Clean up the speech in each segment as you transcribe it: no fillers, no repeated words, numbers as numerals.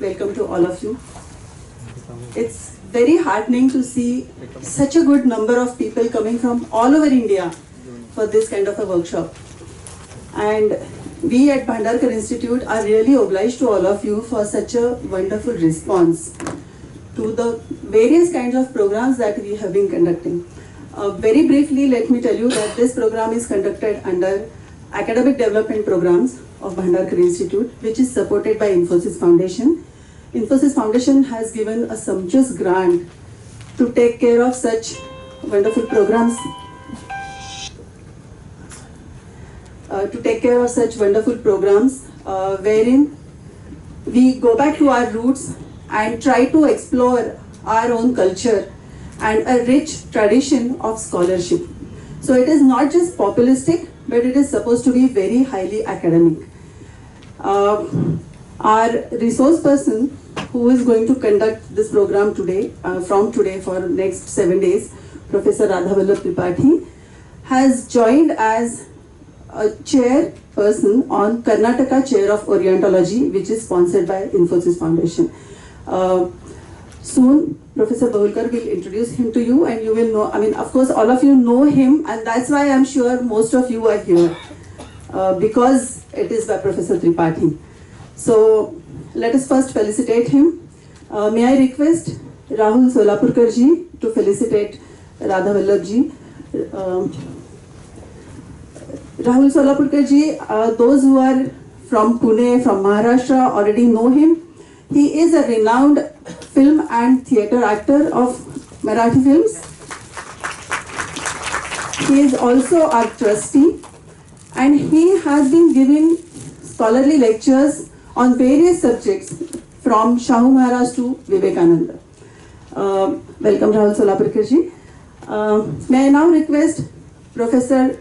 welcome to all of you. It's very heartening to see such a good number of people coming from all over India for this kind of a workshop. And we at Bhandarkar Institute are really obliged to all of you for such a wonderful response to the various kinds of programs that we have been conducting. Very briefly, let me tell you that this program is conducted under Academic Development Programs of Bhandarkar Institute, which is supported by Infosys Foundation. Infosys Foundation has given a sumptuous grant to take care of such wonderful programs, wherein we go back to our roots and try to explore our own culture and a rich tradition of scholarship. So it is not just populistic, but it is supposed to be very highly academic. Our resource person who is going to conduct this program today, from today for next 7 days, Professor Radhavallabh Tripathi, has joined as a chairperson on Karnataka Chair of Orientology, which is sponsored by Infosys Foundation. Soon, Professor Bahulkar will introduce him to you, and you will know, I mean, of course, all of you know him, and that's why I'm sure most of you are here, because it is by Professor Tripathi. So, let us first felicitate him. May I request Rahul Solapurkar ji to felicitate Radhavallabh ji. Rahul Solapurkar ji, those who are from Pune, from Maharashtra already know him. He is a renowned film and theatre actor of Marathi films. He is also our trustee, and he has been giving scholarly lectures on various subjects from Shahu Maharaj to Vivekananda. Welcome, Rahul Solapurkar ji. May I now request Professor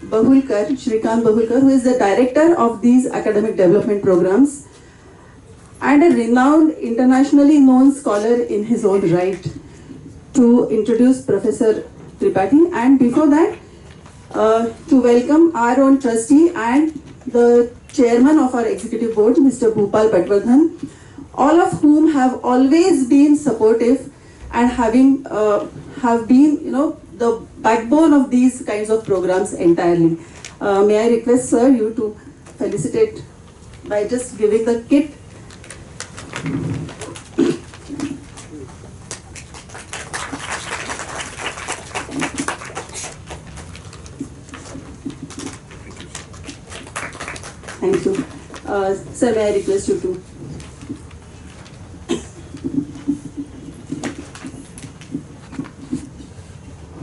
Bahulkar, Shrikant Bahulkar, who is the director of these academic development programs and a renowned internationally known scholar in his own right, to introduce Professor Tripathi, and before that to welcome our own trustee and the chairman of our executive board, Mr. Bhupal Patwardhan, all of whom have always been supportive and have been, the backbone of these kinds of programs entirely. May I request, sir, you to felicitate by just giving the kit. Thank you. Sir, may I request you to?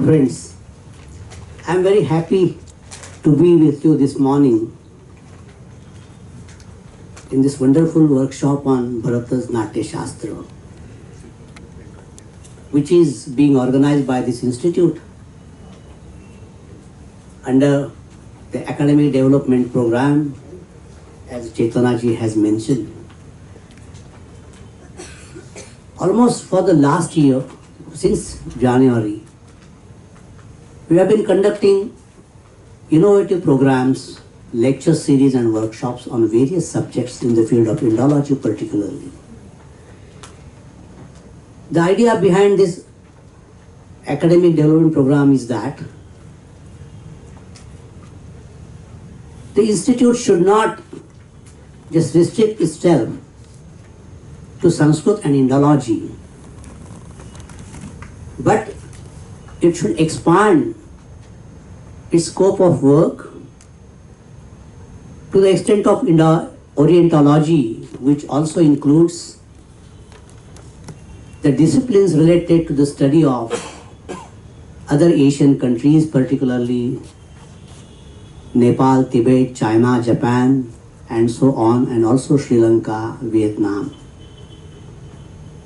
Friends, I am very happy to be with you this morning in this wonderful workshop on Bharata's Natya Shastra, which is being organized by this institute under the Academic Development Program, as Chaitanya ji has mentioned. Almost for the last year, since January, we have been conducting innovative programs, lecture series and workshops on various subjects in the field of Indology particularly. The idea behind this academic development program is that the institute should not just restrict itself to Sanskrit and Indology, but it should expand its scope of work to the extent of Orientology, which also includes the disciplines related to the study of other Asian countries, particularly Nepal, Tibet, China, Japan, and so on, and also Sri Lanka, Vietnam,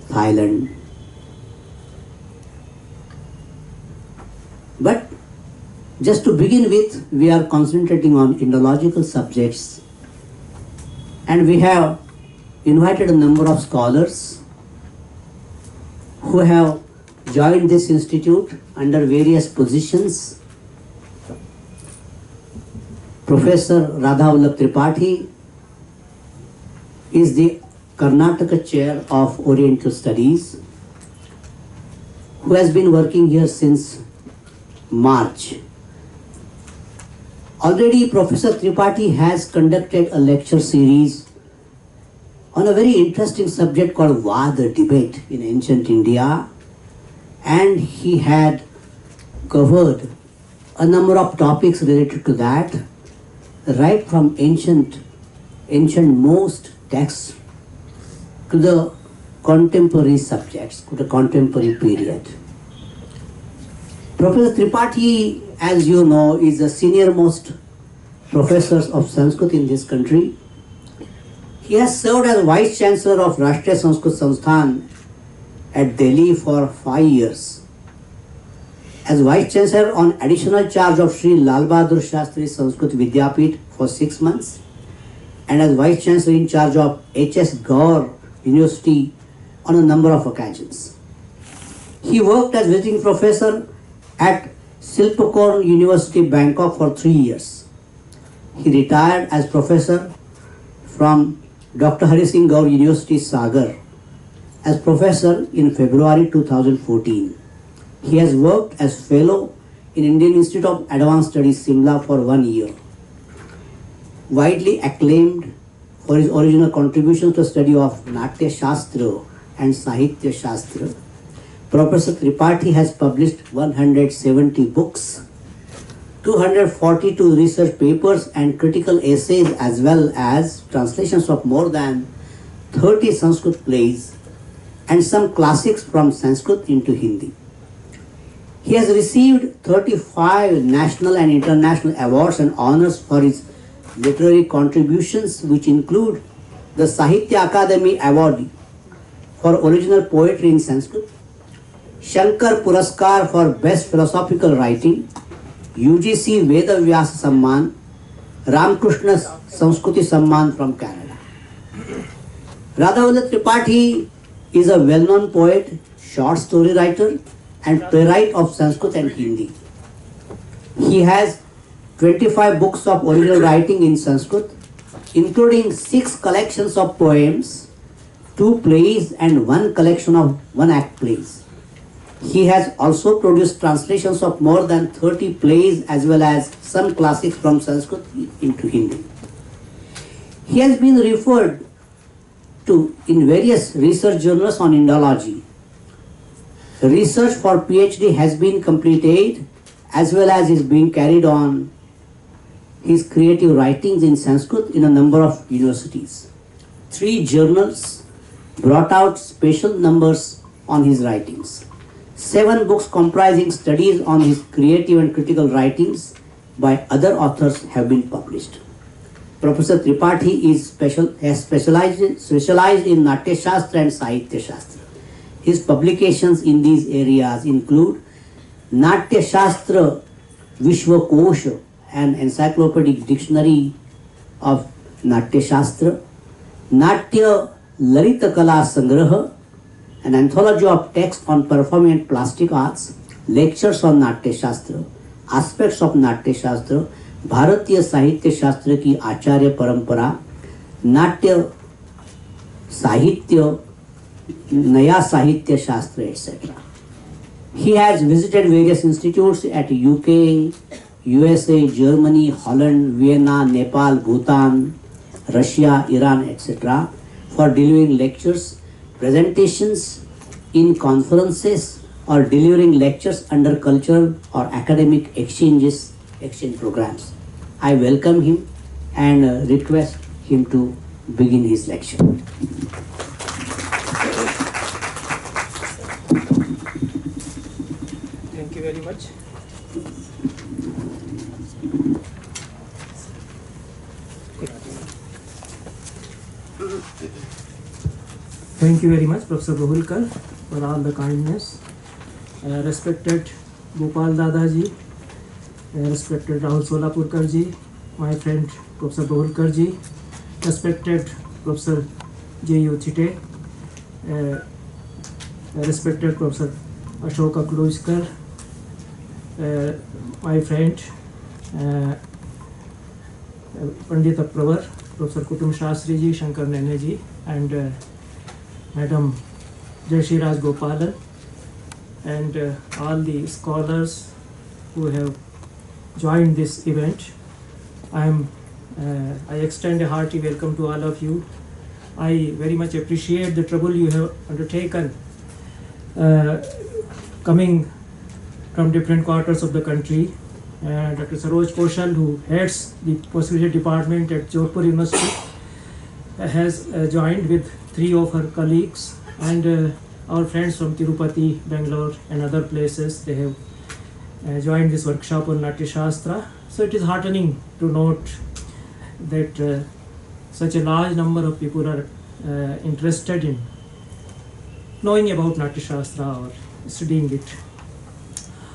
Thailand. But just to begin with, we are concentrating on Indological subjects, and we have invited a number of scholars who have joined this institute under various positions. Professor Radhavallabh Tripathi is the Karnataka Chair of Oriental Studies, who has been working here since March. Already Professor Tripathi has conducted a lecture series on a very interesting subject called Vada, debate in ancient India, and he had covered a number of topics related to that, right from ancient most texts to the contemporary subjects, to the contemporary period. Professor Tripathi, as you know, is the senior most professor of Sanskrit in this country. He has served as Vice Chancellor of Rashtriya Sanskrit Sansthan at Delhi for 5 years. As Vice Chancellor on additional charge of Sri Lal Bahadur Shastri Sanskrit Vidyapit for 6 months, and as Vice Chancellor in charge of H.S. Gaur University on a number of occasions. He worked as visiting professor at Silpakorn University, Bangkok for 3 years. He retired as professor from Dr. Hari Singh Gaur University, Sagar, as professor in February 2014. He has worked as fellow in Indian Institute of Advanced Studies, Simla for 1 year. Widely acclaimed for his original contributions to the study of Natya Shastra and Sahitya Shastra, Professor Tripathi has published 170 books, 242 research papers and critical essays, as well as translations of more than 30 Sanskrit plays and some classics from Sanskrit into Hindi. He has received 35 national and international awards and honors for his literary contributions, which include the Sahitya Akademi Award for original poetry in Sanskrit, Shankar Puraskar for Best Philosophical Writing, UGC Veda Vyasa Samman, Ramakrishna Samskriti Samman from Canada. Radhavendra Tripathi is a well-known poet, short story writer, and playwright of Sanskrit and Hindi. He has 25 books of original writing in Sanskrit, including 6 collections of poems, 2 plays, and 1 collection of one-act plays. He has also produced translations of more than 30 plays as well as some classics from Sanskrit into Hindi. He has been referred to in various research journals on Indology. Research for PhD has been completed as well as is being carried on his creative writings in Sanskrit in a number of universities. 3 journals brought out special numbers on his writings. 7 books comprising studies on his creative and critical writings by other authors have been published. Professor Tripathi has specialized in Natya Shastra and Sahitya Shastra. His publications in these areas include Natya Shastra Vishwakosha, an encyclopedic dictionary of Natya Shastra, Natya Lalita Kala Sangraha, an anthology of texts on performing and plastic arts, lectures on Natya Shastra, aspects of Natya Shastra, भारतीय साहित्य शास्त्र की आचार्य परंपरा, नाट्य साहित्य, नया साहित्य शास्त्र, etc. He has visited various institutes at UK, USA, Germany, Holland, Vienna, Nepal, Bhutan, Russia, Iran, etc. for delivering lectures, presentations in conferences, or delivering lectures under cultural or academic exchange programs. I welcome him and request him to begin his lecture. Thank you very much. Thank you very much, Professor Bahulkar, for all the kindness. Respected Gopal Dadaji, respected Rahul Solapurkar ji, my friend Professor Bahulkar ji, respected Professor J.U. Chite, respected Professor Ashoka Kluiskar, my friend Pandit Pravar, Professor Kutum Shastri ji, Shankar Nene ji, and Madam Jayashree Rajgopalan, and all the scholars who have joined this event. I extend a hearty welcome to all of you. I very much appreciate the trouble you have undertaken coming from different quarters of the country. Dr. Saroj Koshal, who heads the Postgraduate Department at Jodhpur University, has joined with 3 of her colleagues, and our friends from Tirupati, Bangalore and other places. They have joined this workshop on Natya Shastra. So it is heartening to note that such a large number of people are interested in knowing about Natya Shastra or studying it.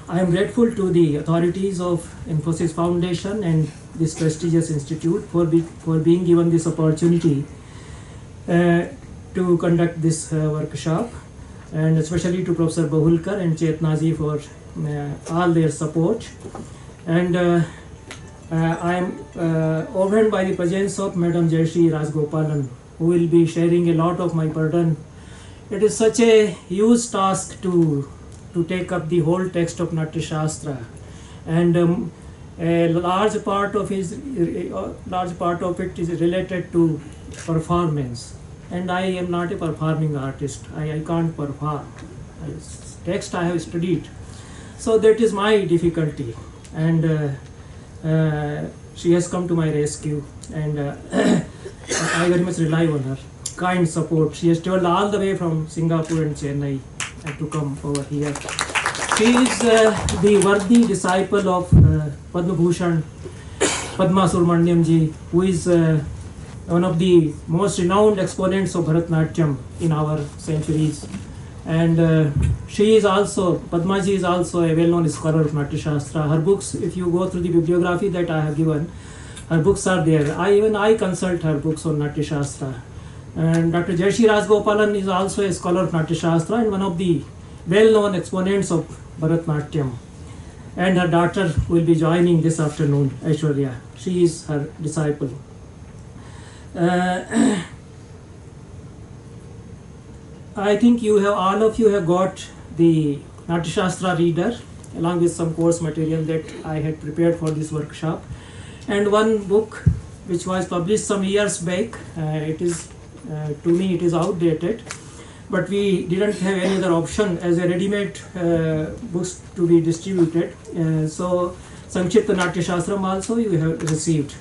I am grateful to the authorities of Infosys Foundation and this prestigious institute for being given this opportunity to conduct this workshop, and especially to Professor Bahulkar and Chetna ji for all their support. And I am overwhelmed by the presence of Madam Jayashree Rajgopalan, who will be sharing a lot of my burden. It is such a huge task to take up the whole text of Natya Shastra, and a large part of it is related to performance. And I am not a performing artist. I can't perform. Text I have studied, so that is my difficulty. And she has come to my rescue, and I very much rely on her kind support. She has traveled all the way from Singapore and Chennai to come over here. She is the worthy disciple of Padma Bhushan Padma Subramaniam ji, who is one of the most renowned exponents of Bharatanatyam in our centuries. And she is also, Padma ji is also a well-known scholar of Natya Shastra. Her books, if you go through the bibliography that I have given, her books are there. I consult her books on Natya Shastra. And Dr. Jayashree Rajgopalan is also a scholar of Natya Shastra and one of the well-known exponents of Bharatanatyam. And her daughter will be joining this afternoon, Aishwarya. She is her disciple. I think all of you have got the Natya Shastra reader along with some course material that I had prepared for this workshop, and one book which was published some years back. To me it is outdated, but we didn't have any other option as a ready-made books to be distributed. So Sankshipta Natya Shastram also you have received.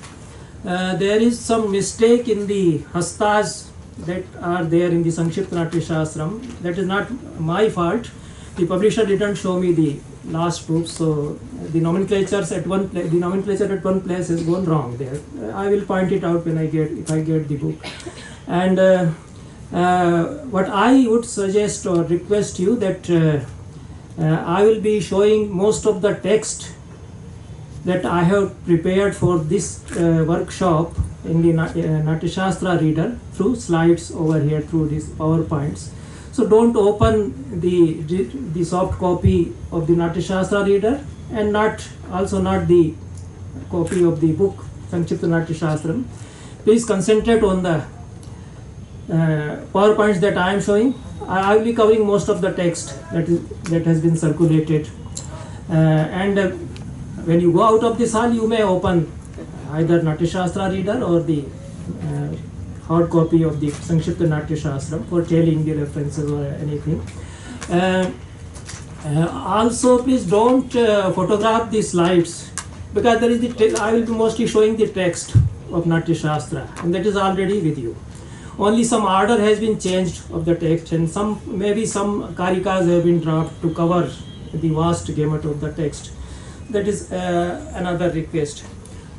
There is some mistake in the hastas that are there in the Sankshipta Natya Shastram. That is not my fault. The publisher didn't show me the last book, so the nomenclature at one place has gone wrong there. I will point it out if I get the book. And what I would suggest or request you that I will be showing most of the text that I have prepared for this workshop in the Natya Shastra reader through slides over here, through these PowerPoints. So don't open the soft copy of the Natya Shastra reader, and not the copy of the book Sankshipta Natya Shastram. Please concentrate on the PowerPoints that I am showing. I will be covering most of the text that has been circulated. When you go out of this hall, you may open either Natya Shastra reader or the hard copy of the Sankshipta Natya Shastram for tailing the references or anything. Also, please don't photograph the slides, because I will be mostly showing the text of Natya Shastra, and that is already with you. Only some order has been changed of the text, and maybe some karikas have been dropped to cover the vast gamut of the text. That is another request.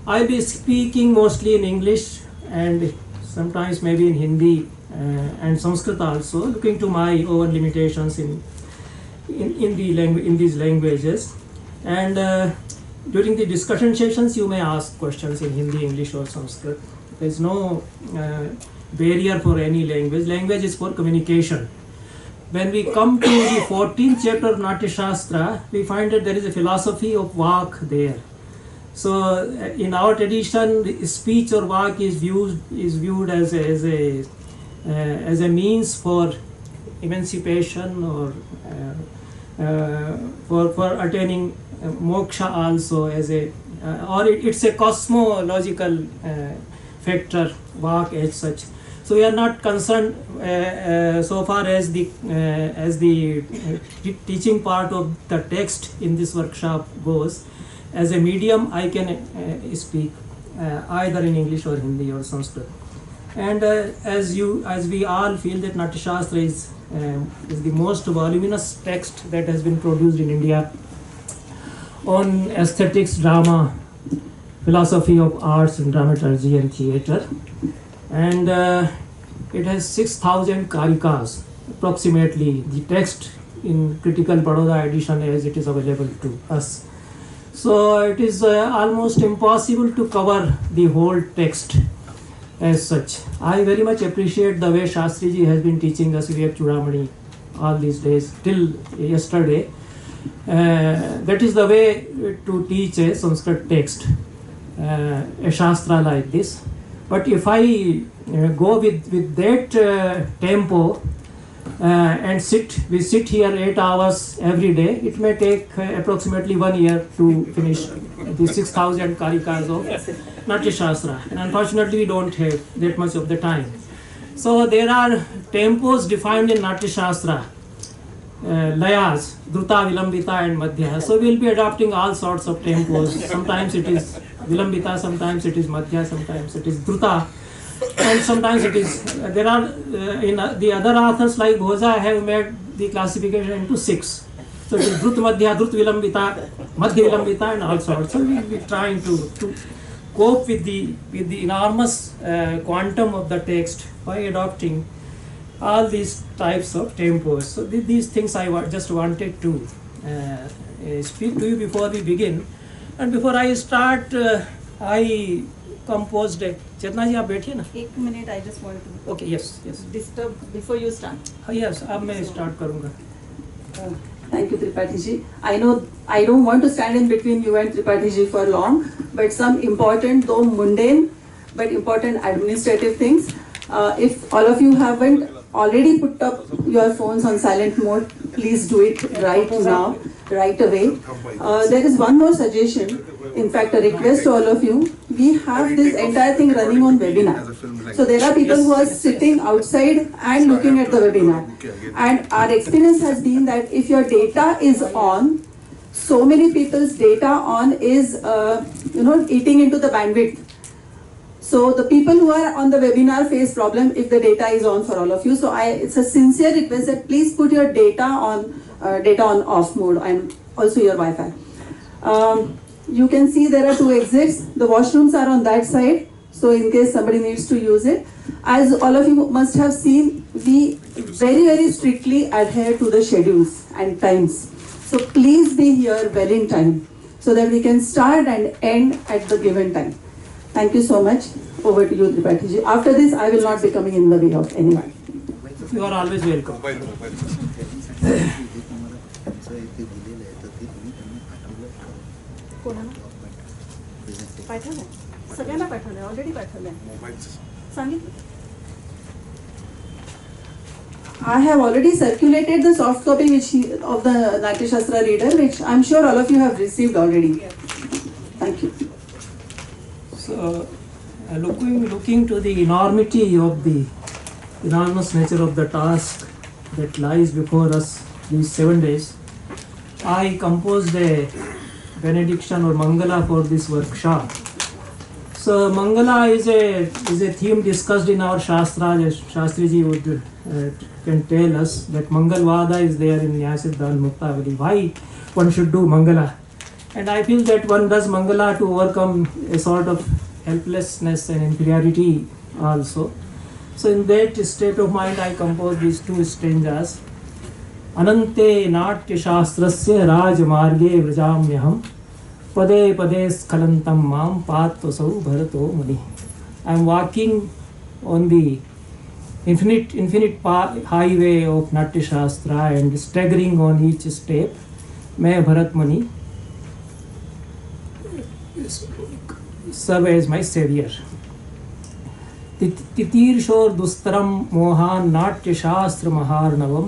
I'll be speaking mostly in English and sometimes maybe in Hindi and Sanskrit also, looking to my own limitations in these languages. And during the discussion sessions, you may ask questions in Hindi, English or Sanskrit. There is no barrier for any language. Language is for communication. When we come to the 14th chapter of Natya Shastra, we find that there is a philosophy of Vak there. So in our tradition, speech or Vak is viewed as a as a means for emancipation or for attaining moksha also as a or it's a cosmological factor vak as such. So we are not concerned so far as the teaching part of the text in this workshop goes. As a medium, I can speak either in English or Hindi or Sanskrit. And as we all feel that Natya Shastra is the most voluminous text that has been produced in India on aesthetics, drama, philosophy of arts and dramaturgy and theatre. And it has 6,000 karikas, approximately, the text in critical Baroda edition as it is available to us. So it is almost impossible to cover the whole text as such. I very much appreciate the way Shastriji has been teaching us Vivek Chudamani all these days till yesterday. That is the way to teach a Sanskrit text, a Shastra like this. But if I go with that tempo and we sit here 8 hours every day, it may take approximately 1 year to finish the 6,000 karikas of Natya Shastra. And unfortunately, we don't have that much of the time. So there are tempos defined in Natya Shastra, layas, Druta, Vilambita and Madhya. So we will be adopting all sorts of tempos. Sometimes it is Vilambita, sometimes it is Madhya, sometimes it is Druta. And sometimes it is, there are, in the other authors like Bhoja have made the classification into 6. So it is Drut Madhya, Drut Vilambita, Madhya Vilambita and all sorts. So we will be trying to cope with the enormous quantum of the text by adopting all these types of tempos. So these things I just wanted to speak to you before we begin. And before I start, I composed a Chetna ji, आप बैठिए ना. 1 minute, I just want to. Okay, yes. Disturb before you start. Yes, अब मैं start करूँगा. Thank you, Tripathi ji. I know I don't want to stand in between you and Tripathi ji for long, but some important, though mundane, but important administrative things. If all of you haven't already put up your phones on silent mode, please do it right now, right away. There is one more suggestion, in fact a request to all of you. We have this entire thing running on webinar. So there are people who are sitting outside and looking at the webinar. And our experience has been that if your data is on, so many people's data on is eating into the bandwidth. So the people who are on the webinar face problem if the data is on for all of you. So it's a sincere request that please put your data on off mode and also your Wi-Fi. You can see there are 2 exits. The washrooms are on that side. So in case somebody needs to use it. As all of you must have seen, we very, very strictly adhere to the schedules and times. So please be here well in time so that we can start and end at the given time. Thank you so much. Over to you, Tripathi ji. After this, I will not be coming in the way of anyone. You are always welcome. सगळ्यांना पाठवलंय, already पाठवलंय. सांगितलं. I have already circulated the soft copy of the Natya Shastra reader, which I'm sure all of you have received already. Thank you. So, looking to the enormity of the enormous nature of the task that lies before us these 7 days, I composed a benediction or Mangala for this workshop. So Mangala is a theme discussed in our Shastra. Shastriji can tell us that Mangalvada is there in Nyasiddha Muktavali. Why one should do Mangala? And I feel that one does Mangala to overcome a sort of helplessness and inferiority also. So in that state of mind, I composed these 2 stanzas. Anante Natya Shastrasya Raj Marge Vrajamyaham Pade Pade Skalantam Mam Patosau Bharato Muni. I am walking on the infinite highway of Natya Shastra and staggering on each step. May Bharat Muni serve as my savior. तितीर्षोर दुस्तरम Mohan नाट्य शास्त्र महार्णवम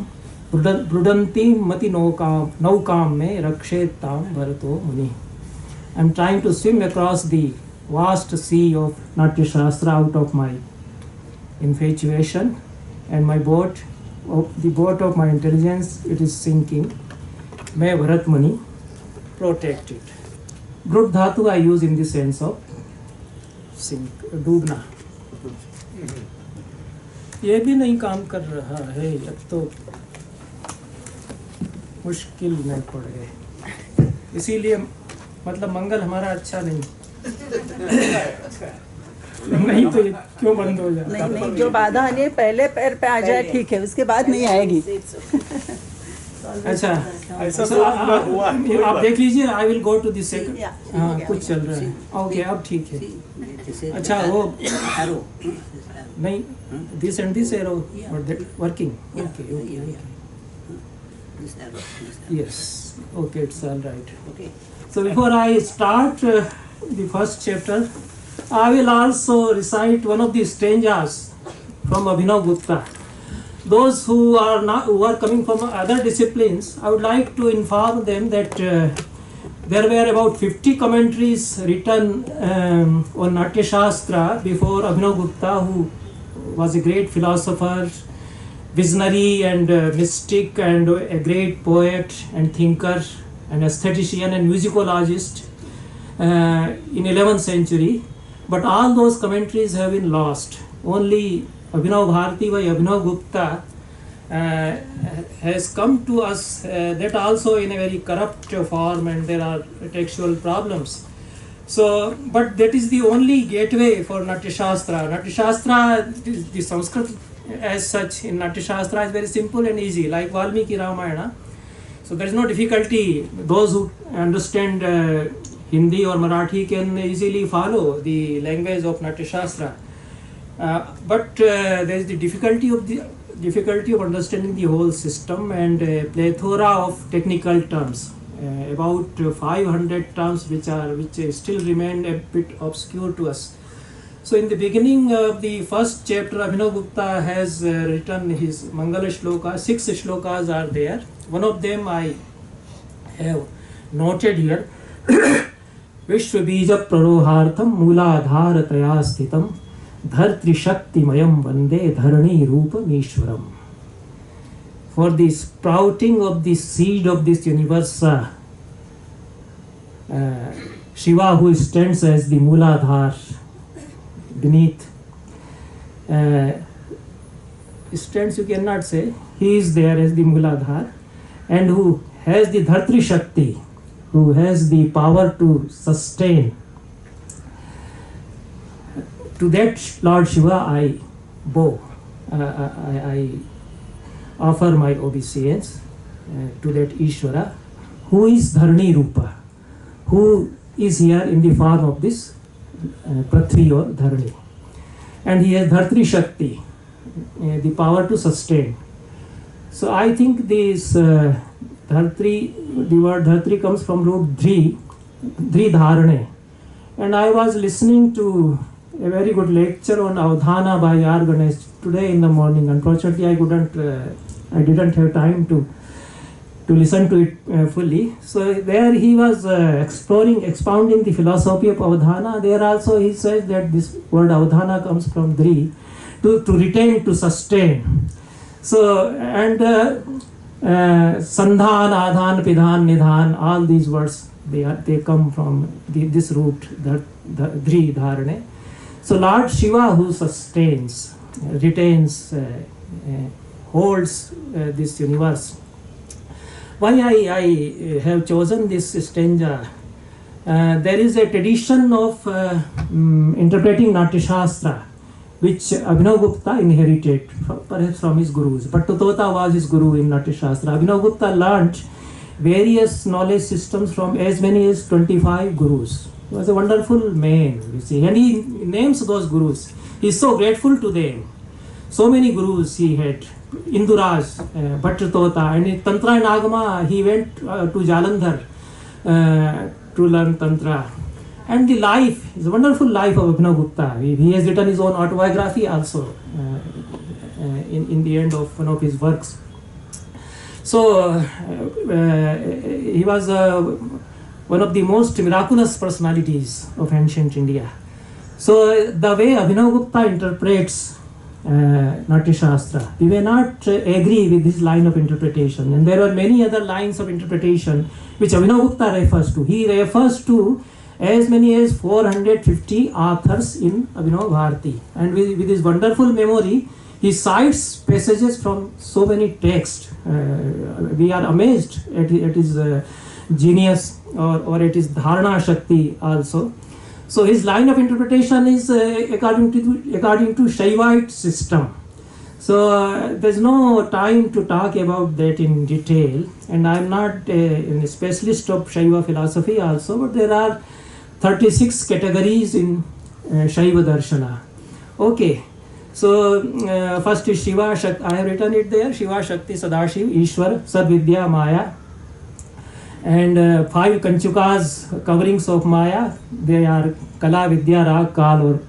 ब्रुडंती मति नौकाम में रक्षेताम भरतो मुनि. I'm trying to swim across the vast sea of Natya Shastra out of my infatuation, and my boat, the boat of my intelligence, it is sinking. May Bharat Muni protect it. Brut Dhatu I use in the sense of sink, डूबना. ये भी नहीं काम कर रहा है, अब तो मुश्किल में पड़ गए. इसीलिए मतलब मंगल हमारा अच्छा नहीं. नहीं तो ये क्यों बंद हो जाए? नहीं नहीं, जो बाधा आनी है पहले पैर पे आ जाए ठीक है, उसके बाद नहीं आएगी. अच्छा, आप देख लीजिए. I will go to this second. हाँ, कुछ चल रहा है. ओके, अब ठीक है. अच्छा, वो नहीं, this and this arrow working. Okay, yes, okay, it's all right. Okay. So before I start the first chapter, I will also recite one of the stanzas from Abhinav Gupta. Those who are coming from other disciplines, I would like to inform them that there were about 50 commentaries written on Natya Shastra before Abhinav Gupta, who was a great philosopher, visionary and mystic, and a great poet and thinker and aesthetician and musicologist in 11th century. But all those commentaries have been lost. Only Abhinav Bharati by Abhinav Gupta has come to us, that also in a very corrupt form, and there are textual problems. So, but that is the only gateway for Natya Shastra. Natya Shastra, the Sanskrit as such in Natya Shastra is very simple and easy, like Valmiki Ramayana. So there is no difficulty. Those who understand Hindi or Marathi can easily follow the language of Natya Shastra. But there is the difficulty of understanding the whole system, and a plethora of technical terms. About 500 terms which still remain a bit obscure to us. So in the beginning of the first chapter, Abhinav Gupta has written his Mangala Shloka. 6 shlokas are there. One of them I have noted here. Vishwabija prarohartham mooladharataya sthitam dhartri shakti mayam vande dharani rupam ishwaram. For the sprouting of the seed of this universe, Shiva, who stands as the Mooladhar beneath, stands, you cannot say, he is there as the Mooladhar, and who has the Dhartri Shakti, who has the power to sustain. To that Lord Shiva I bow, I offer my obeisance to that Ishvara, who is Dharani Rupa, who is here in the form of this Prithvi or Dharani. And he has Dhartri Shakti, the power to sustain. So I think this Dhartri, the word Dhartri comes from root Dhri Dharane. And I was listening to a very good lecture on Avdhana by R. Ganesh today in the morning. Unfortunately, I didn't have time to listen to it fully. So there he was expounding the philosophy of Avdhana. There also he says that this word Avdhana comes from Dhri, to retain, to sustain. So, and Sandhan, Adhan, Pidhan, Nidhan, all these words, they come from this root, the Dhri Dharane. So Lord Shiva, who sustains, retains, holds this universe. Why I have chosen this stanza? There is a tradition of interpreting Natya Shastra, which Abhinav Gupta inherited, perhaps from his gurus. Bhattacharya was his guru in Natya Shastra. Abhinav Gupta learnt various knowledge systems from as many as 25 gurus. He was a wonderful man, you see, and he names those gurus. He is so grateful to them. So many gurus he had. Induraj, Bhattacharya, and in Tantra and Agama he went to Jalandhar to learn Tantra. and the life is a wonderful life of Abhinav Gupta. He has written his own autobiography also in the end of one of his works. So he was one of the most miraculous personalities of ancient India. So the way Abhinav Gupta interprets Natya Shastra, we may not agree with this line of interpretation, and there are many other lines of interpretation which Abhinav Gupta refers to. He refers to as many as 450 authors in Abhinav Bharati, and with his wonderful memory, he cites passages from so many texts. We are amazed at his genius or at his dharana shakti also. So his line of interpretation is according to Shaivite system. So there's no time to talk about that in detail, and I'm not a specialist of Shaiva philosophy also, but there are 36 categories in Shaiva Darshana. Okay, so first is Shiva Shakti. I have written it there: Shiva Shakti Sadashiv Ishwar Sadvidya Maya. And 5 Kanchukas, coverings of Maya. They are Kala, Vidya, Rag, Kal, or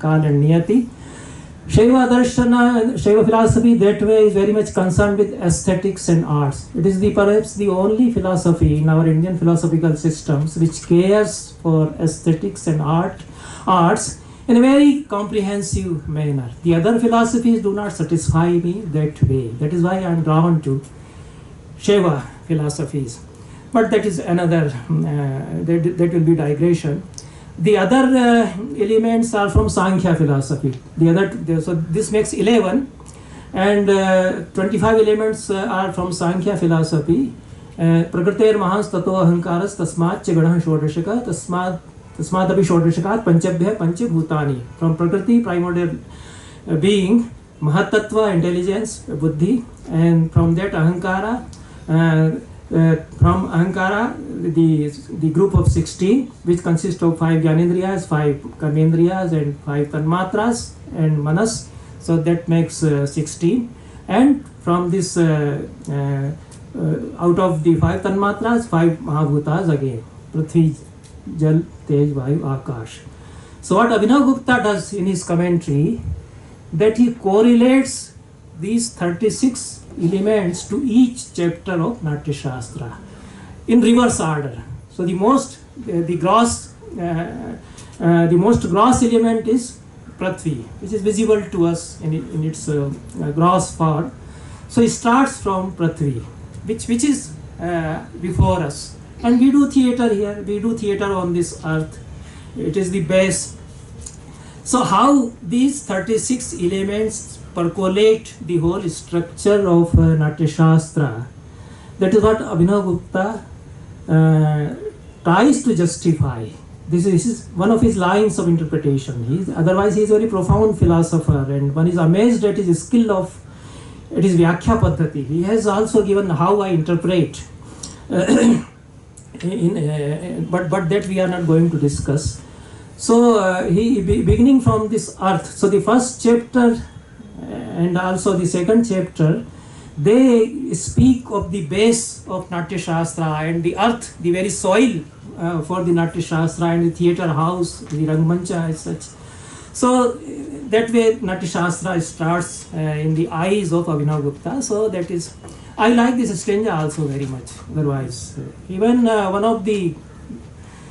Kal and Niyati. Shaiva Darshana, Shaiva philosophy that way is very much concerned with aesthetics and arts. It is perhaps the only philosophy in our Indian philosophical systems which cares for aesthetics and arts in a very comprehensive manner. The other philosophies do not satisfy me that way. That is why I am drawn to Shaiva philosophies. But that is another, that will be digression. The other elements are from Sankhya philosophy. So this makes 11, and 25 elements are from Sankhya philosophy. Prakriter mahans tato ahankaras tasmat chagadah shodashaka tasmat api shodashakat panchabhya panchbhutani. From Prakriti, primordial being, Mahatattva, intelligence, buddhi, and from that ahankara, from Ahankara, the group of 16, which consists of 5 Gyanendriyas, 5 Karmendriyas, and 5 Tanmatras, and Manas. So that makes 16. And from this, out of the 5 Tanmatras, 5 Mahabhutas again: Prithvi, Jal, Tej, Vayu, Akash. So what Abhinav Gupta does in his commentary, that he correlates these 36 elements to each chapter of Natya Shastra in reverse order. So the most gross element is Prithvi, which is visible to us in its gross form. So it starts from Prithvi, which is before us, and we do theater here. We do theater on this earth. It is the base. So how these 36 elements percolate the whole structure of Natya Shastra, that is what Abhinav Gupta tries to justify. This is one of his lines of interpretation. Otherwise he is a very profound philosopher, and one is amazed at his skill at his Vyakhya Paddhati. He has also given how I interpret, but that we are not going to discuss. So beginning from this earth, so the first chapter and also the second chapter, they speak of the base of Natya Shastra and the earth, the very soil for the Natya Shastra, and the theatre house, the Rangmancha as such. So that way Natya Shastra starts in the eyes of Abhinav Gupta. So that is, I like this stanza also very much. Otherwise, even one of the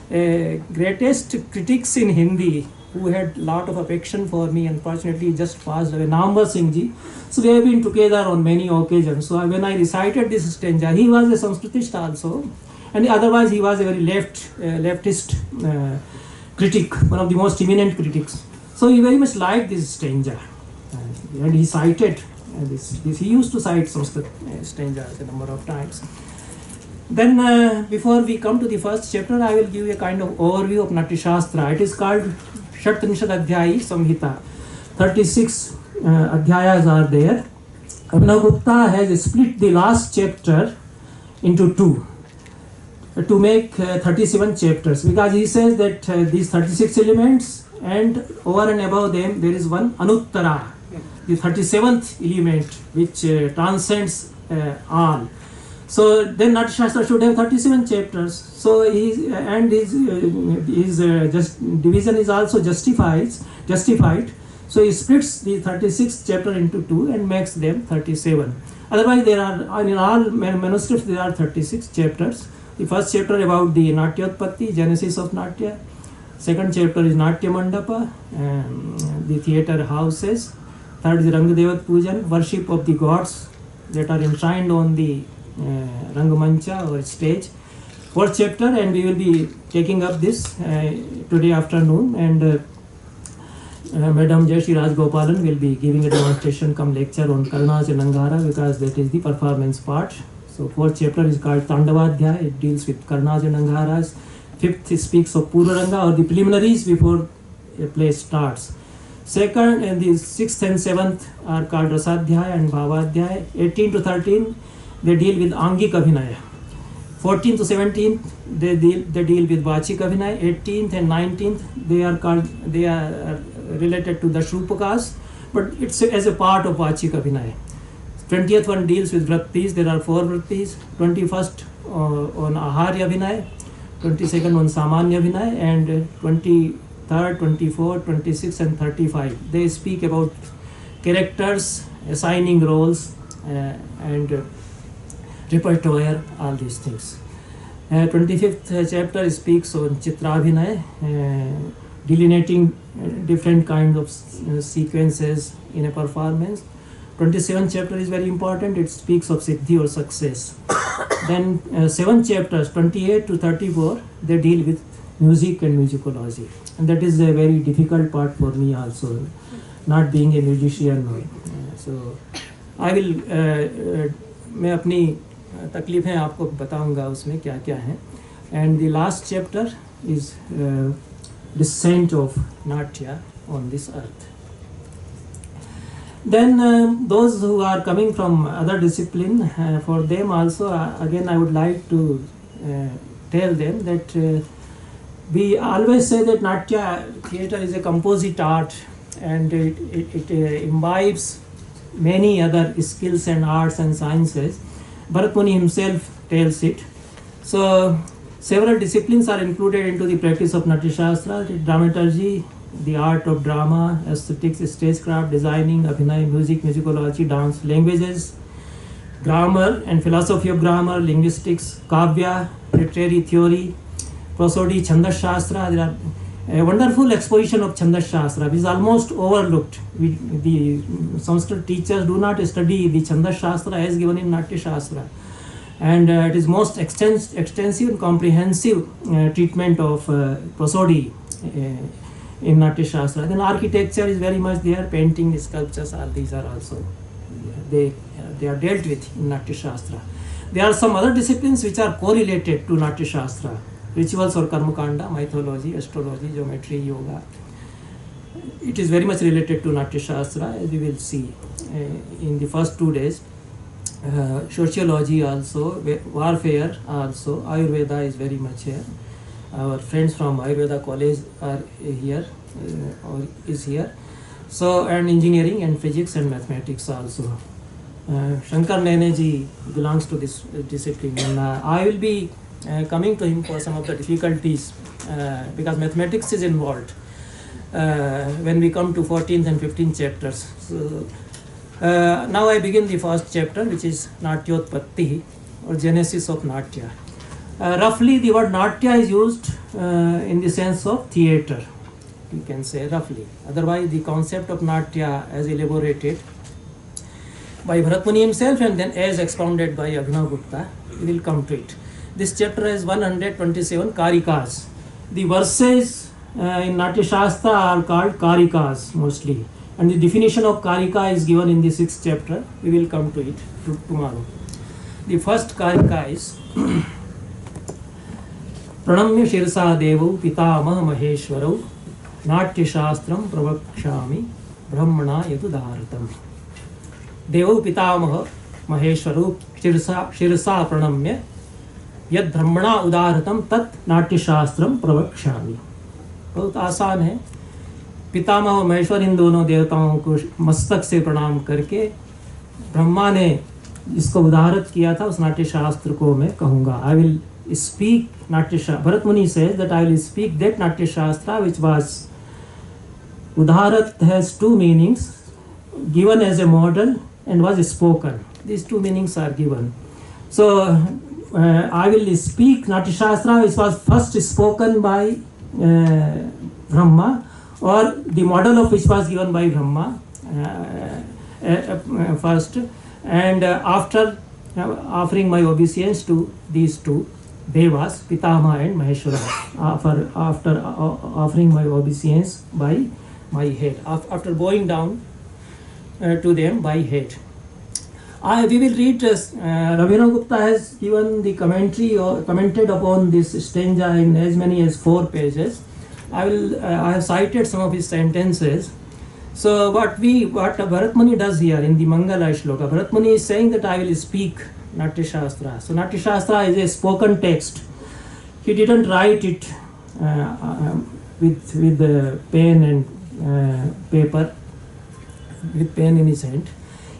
greatest critics in Hindi, who had lot of affection for me, unfortunately just passed away, Nambar Singh ji. So we have been together on many occasions. So when I recited this stanza, he was a Sanskritist also, and otherwise he was a very leftist critic, one of the most eminent critics. So he very much liked this stanza, and he cited this. He used to cite Sanskrit stanzas a number of times. Then before we come to the first chapter, I will give you a kind of overview of Natya Shastra. It is called Shatrinshad Adhyayi Samhita. 36 adhyayas are there. Abhinav Gupta has split the last chapter into 2 to make 37 chapters, because he says that these 36 elements, and over and above them there is one Anuttara, the 37th element, which transcends all. So then Natya Shastra should have 37 chapters. So his just division is also justified. So he splits the 36 chapter into two and makes them 37. Otherwise, there are in all manuscripts there are 36 chapters. The first chapter about the Natyotpatti, genesis of Natya. Second chapter is Natya Mandapa, the theatre houses. Third is Rangadevat Pujan, worship of the gods that are enshrined on the Rangamancha or stage. Fourth chapter, and we will be taking up this today afternoon, and Madam Jayashree Rajgopalan will be giving a demonstration come lecture on Karnas and Angara, because that is the performance part. So fourth chapter is called Tandavadhyaya. It deals with Karnas and Angaras. Fifth speaks of Purvaranga, or the preliminaries before a play starts. Second and the sixth and seventh are called Rasadhyaya and Bhavadhyaya. 18 to 13 they deal with Angik Abhinaya. 14 to 17 they deal with Vachik Abhinaya. 18th and 19th they are related to the Shrupakas, but it's as a part of Vachik Abhinaya. 20th one deals with Vrittis. There are 4 Vrittis. 21st on Aharya Abhinaya. 22nd on Samanya Abhinaya, and 23rd, 24th, 26th and 35 they speak about characters, assigning roles, and repertoire, all these things. 25th chapter speaks on Chitrabhinaya, delineating different kinds of sequences in a performance. 27th chapter is very important. It speaks of Siddhi or success. Then 7 chapters, 28 to 34, they deal with music and musicology. And that is a very difficult part for me also, not being a musician. So I will, मैं अपनी तकलीफ़ें आपको बताऊंगा उसमें क्या क्या हैं. And the last chapter is descent of Natya on this earth. Then those who are coming from other discipline, for them also, again I would like to tell them that we always say that Natya theatre is a composite art, and it imbibes many other skills and arts and sciences. Bharat Muni himself tells it. So several disciplines are included into the practice of Natya Shastra: dramaturgy, the art of drama, aesthetics, stagecraft, designing, abhinay, music, musicology, dance, languages, grammar and philosophy of grammar, linguistics, kavya, literary theory, prosody, Chandas Shastra. There are a wonderful exposition of Chandas Shastra, which is almost overlooked. The Sanskrit teachers do not study the Chandas Shastra as given in Natya Shastra. And it is most extensive and comprehensive treatment of prosody in Natya Shastra. Then architecture is very much there, painting, sculptures, all these are also, they are dealt with in Natya Shastra. There are some other disciplines which are correlated to Natya Shastra: rituals or Karmakanda, mythology, astrology, geometry, yoga. It is very much related to Natya Shastra, as we will see in the first 2 days. Sociology also, warfare also, Ayurveda is very much here. Our friends from Ayurveda college are here, or is here. So, and engineering and physics and mathematics also. Shankar Nene ji belongs to this discipline, and I will be coming to him for some of the difficulties, because mathematics is involved when we come to 14th and 15th chapters. So, now I begin the first chapter, which is Natyotpatti, or genesis of Natya. Roughly the word Natya is used in the sense of theatre, you can say roughly. Otherwise the concept of Natya as elaborated by Bharat Muni himself and then as expounded by Abhinav Gupta, we will come to it. This chapter has 127 karikas. The verses in Natya Shastra are called karikas mostly, and the definition of karika is given in the 6th chapter. We will come to it tomorrow. The first karika is Pranamya Shirsa Devu Pitamah Maheshwarau Natya Shastram Pravakshami Brahmana Yatudharatam. Devu Pitamah Maheshwaru Shirsa Pranamya Yad Brahmana Udharatam Tat Natya Shastram Pravakshami. बहुत आसान है. पितामह और महेश्वर इन दोनों देवताओं को मस्तक से प्रणाम करके ब्रह्मा ने जिसको उदाहरत किया था उस नाट्य शास्त्र को मैं कहूँगा. I will speak नाट्य शास्त्र. Bharat Muni says that I will speak that नाट्य शास्त्र which was उदाहरत has two meanings, given as a model and was spoken. These two meanings are given. So I will speak Natya Shastra which was first spoken by Brahma, or the model of which was given by Brahma first, and after offering my obeisance to these two Devas, Pitama and Maheshwara, after offering my obeisance by my head, after bowing down to them by head. We will read, Ravina Gupta has given the commentary or commented upon this stanza in as many as 4 pages. I have cited some of his sentences. So what Bharat Muni does here in the Mangala Shloka, Bharat Muni is saying that I will speak Natya Shastra. So Natya Shastra is a spoken text. He didn't write it with the pen and paper, with pen in his hand.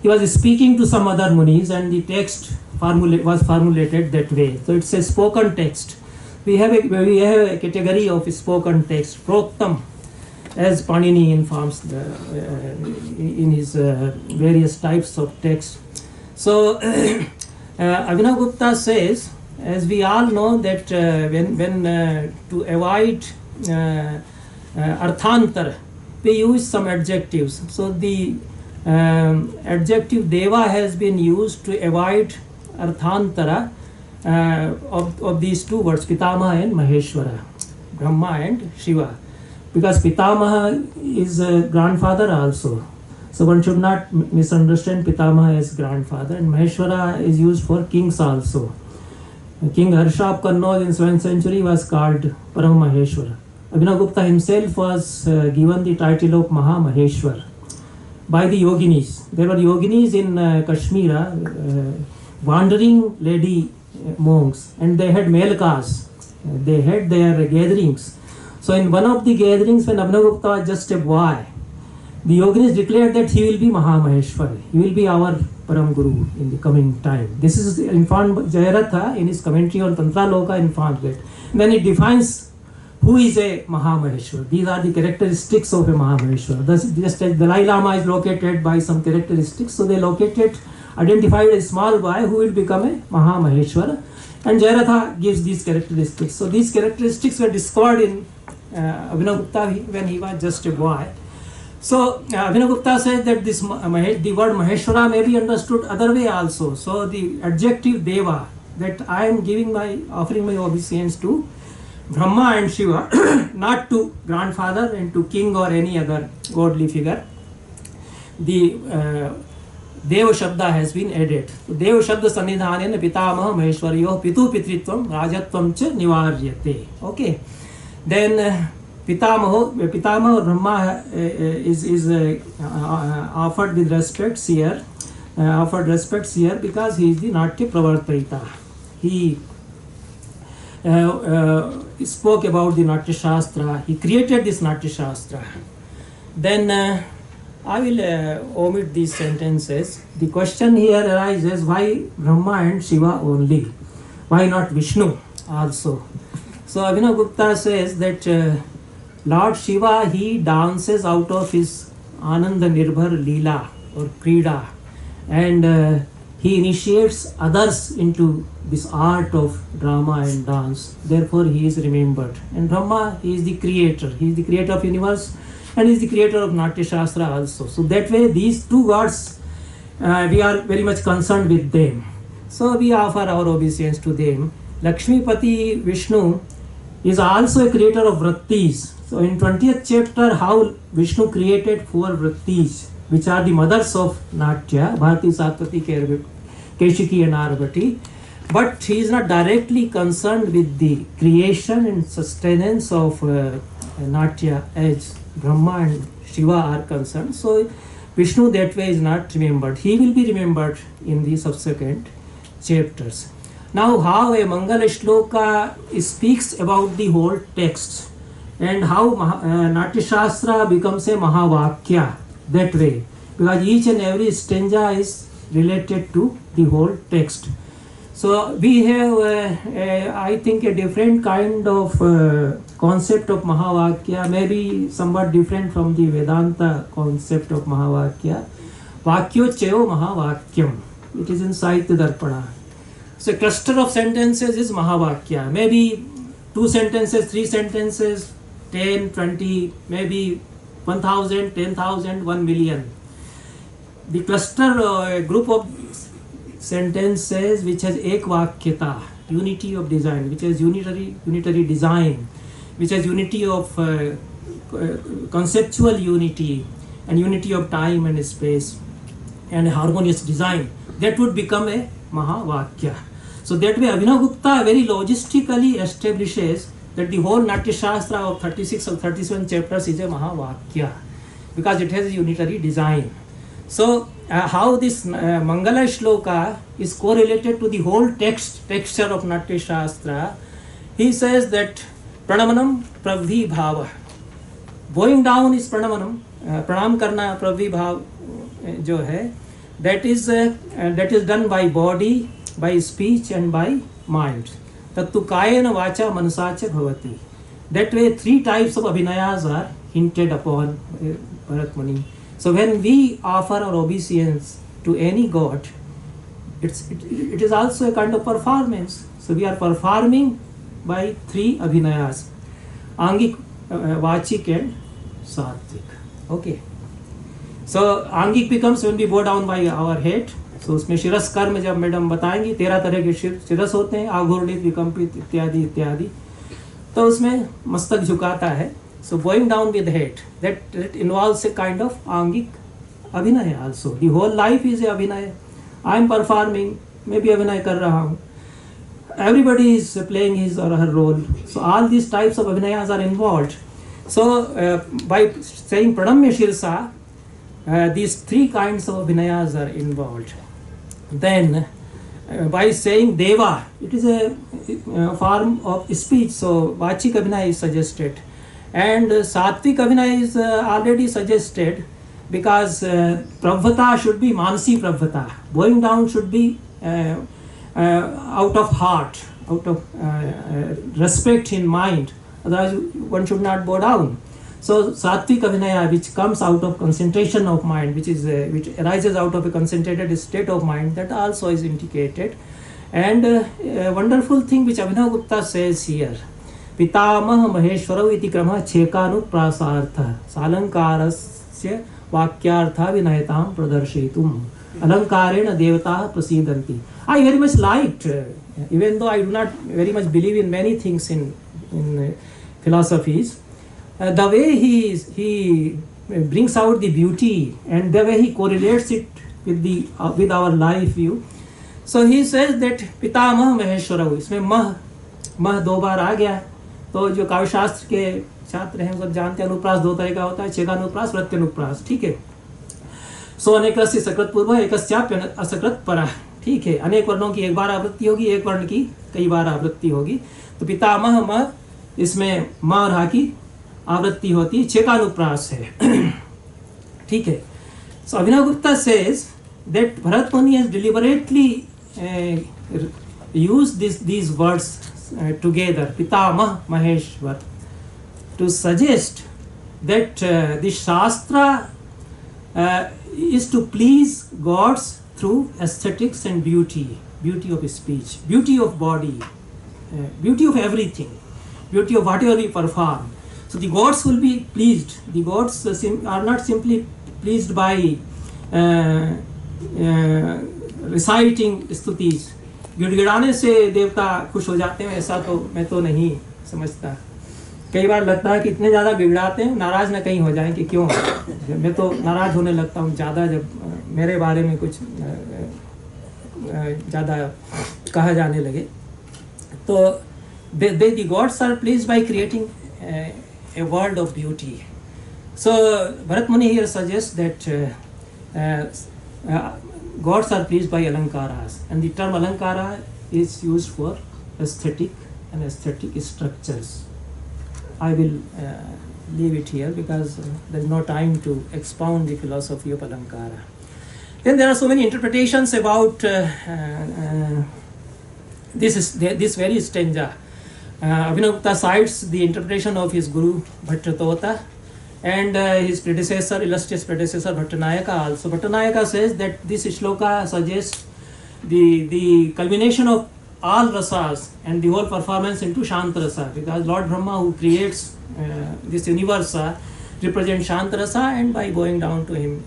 He was speaking to some other munis and the text was formulated that way. So it's a spoken text. We have a category of spoken text, Proktam, as Panini informs in his various types of text. So Abhinav Gupta says, as we all know that when to avoid Arthantar, we use some adjectives. So the adjective Deva has been used to avoid Arthantara of these two words, Pitamaha and Maheshwara, Brahma and Shiva. Because Pitamaha is a grandfather also. So one should not misunderstand Pitamaha as grandfather, and Maheshwara is used for kings also. King Harsha of Kannauj in 7th century was called Param Maheshwara. Abhinav Gupta himself was given the title of Maha Maheshwar by the yoginis. There were yoginis in Kashmir, wandering lady monks, and they had melkas. They had their gatherings. So in one of the gatherings, when Abhinav Gupta was just a boy, the yoginis declared that he will be Maha Maheshwar. He will be our Param Guru in the coming time. This is informed Jayaratha in his commentary on Tantra Loka informs that. Then it defines who is a Maha Maheshwar. These are the characteristics of a Maha Maheshwar. Just as Dalai Lama is located by some characteristics, so they identified a small boy who will become a Maha Maheshwar, and Jayaratha gives these characteristics. So these characteristics were discovered in Abhinav Gupta when he was just a boy. So Abhinav Gupta said that the word Maheshwara may be understood other way also. So the adjective Deva, that I am offering my obeisance to Brahma and Shiva, not to grandfather and to king or any other godly figure. The Deva Shabda has been added. Deva Shabda Sannidhanena Pitamaha Maheshwaryo Pitu Pitritvam Rajatvam Cha Nivaryate. Okay. Then Pitamaha Brahma is offered with respects here. Because he is the Natya Pravartayita. He spoke about the Natya Shastra. He created this Natya Shastra. Then I will omit these sentences. The question here arises, why Brahma and Shiva only? Why not Vishnu also? So Abhinav Gupta says that Lord Shiva, he dances out of his Ananda Nirbhar Leela or Krida, and he initiates others into this art of drama and dance. Therefore he is remembered. And Brahma, he is the creator. He is the creator of universe and he is the creator of Natya Shastra also. So that way these two gods, we are very much concerned with them. So we offer our obeisance to them. Lakshmipati Vishnu is also a creator of vrittis. So in 20th chapter, how Vishnu created 4 vrittis, which are the mothers of Natya, Bharati, Satvati, Keshiki and Arvati. But he is not directly concerned with the creation and sustenance of Natya as Brahma and Shiva are concerned. So Vishnu that way is not remembered. He will be remembered in the subsequent chapters. Now how a Mangala Shloka speaks about the whole text and how Natya Shastra becomes a Mahavakya that way. Because each and every stanza is related to the whole text. So we have, I think, a different kind of concept of Mahavakya, maybe somewhat different from the Vedanta concept of Mahavakya. Vakyochyo Mahavakyam. It is in Sahitya Darpana. So a cluster of sentences is Mahavakya. Maybe 2 sentences, 3 sentences, 10, 20, maybe 1,000, 10,000, 1 million. The cluster, group of sentences which has ekvakyata, unity of design, which has unitary design, which has unity of conceptual unity and unity of time and space and harmonious design, that would become a Mahavakya. So that way Abhinavagupta very logistically establishes that the whole Natya Shastra of 36 or 37 chapters is a Mahavakya because it has a unitary design. So how this Mangala Shloka is correlated to the whole texture of Natya Shastra, he says that Pranamanam Pravhi Bhava. Bowing down is Pranamanam, Pranam Karna Pravhi Bhav jo hai, that is done by body, by speech and by mind. Tattu Kayena Vacha Manasacha Bhavati. That way 3 types of abhinayas are hinted upon, Bharat Muni. So when we offer our obeisance to any god, it is also a kind of performance. So we are performing by 3 abhinayas, Angik, Vachik and Satvik. Okay. So Angik becomes when we bow down by our head. So उसमें शिरस कर्म जब madam बताएंगी 13 तरह के शिरस होते हैं, आघूर्णित, विकम्पित इत्यादि इत्यादि. तो उसमें मस्तक झुकाता है. So bowing down with the head, that involves a kind of Angik Abhinaya also. The whole life is a Abhinaya. I am performing, maybe Abhinaya kar raha hu. Everybody is playing his or her role. So all these types of Abhinayas are involved. So by saying Pranamya Shirsa, these 3 kinds of Abhinayas are involved. Then by saying Deva, it is a form of speech. So Vachik Abhinaya is suggested. And Satvik Abhinaya is already suggested because Prabhata should be Manasi Prabhata. Bowing down should be out of heart, out of respect in mind. Otherwise one should not bow down. So Satvik Abhinaya, which comes out of concentration of mind, which arises out of a concentrated state of mind, that also is indicated. And a wonderful thing which Abhinavagupta says here, Pitamah Maheshwara iti krama chekanuprasartha salankarasya vakyartha vinayatam pradarshaitum alankarena devata prasidanti. I very much liked, even though I do not very much believe in many things in philosophies, the way he brings out the beauty and the way he correlates it with our life view. So he says that Pitamah Maheshwara, इसमें मह 2 बार आ गया. तो जो काव्य शास्त्र के छात्र हैं सब जानते हैं अनुप्रास 2 तरह का होता है, छेदानुप्रास, प्रत्यनुप्रास. ठीक है. सो अनेकस्य सकृत पूर्व एकस्याप्य असकृत परः. ठीक है. अनेक वर्णों की एक बार आवृत्ति होगी, एक वर्ण की कई बार आवृत्ति होगी. तो पितामह म, इसमें म और हा की आवृत्ति होती, छेकानुप्रास है. ठीक है. सो अभिनवगुप्ता says that Bharat Muni has deliberately used these words together, Pitamah Maheshwar, to suggest that the Shastra is to please gods through aesthetics and beauty of speech, beauty of body, beauty of everything, beauty of whatever we perform. So the gods will be pleased. The gods are not simply pleased by reciting स्तुतिस. गिड़गिड़ाने से देवता खुश हो जाते हैं, ऐसा तो मैं तो नहीं समझता. कई बार लगता है कि इतने ज़्यादा गिड़गिड़ाते हैं नाराज़ न कहीं हो जाएं कि क्यों. मैं तो नाराज़ होने लगता हूँ ज़्यादा जब मेरे बारे में कुछ ज़्यादा कहा जाने लगे. तो the gods are pleased by creating a world of beauty. So Bharat Muni here suggests that gods are pleased by alankaras, and the term alankara is used for aesthetic and aesthetic structures. I will leave it here because there is no time to expound the philosophy of alankara. Then there are so many interpretations about this very stanza. Abhinavgupta cites the interpretation of his guru Bhattatota and his predecessor, illustrious predecessor Bhattanayaka also. Bhattanayaka says that this shloka suggests the culmination of all rasas and the whole performance into Shantarasa, because Lord Brahma, who creates this universe, represents Shantarasa, and by going down to him,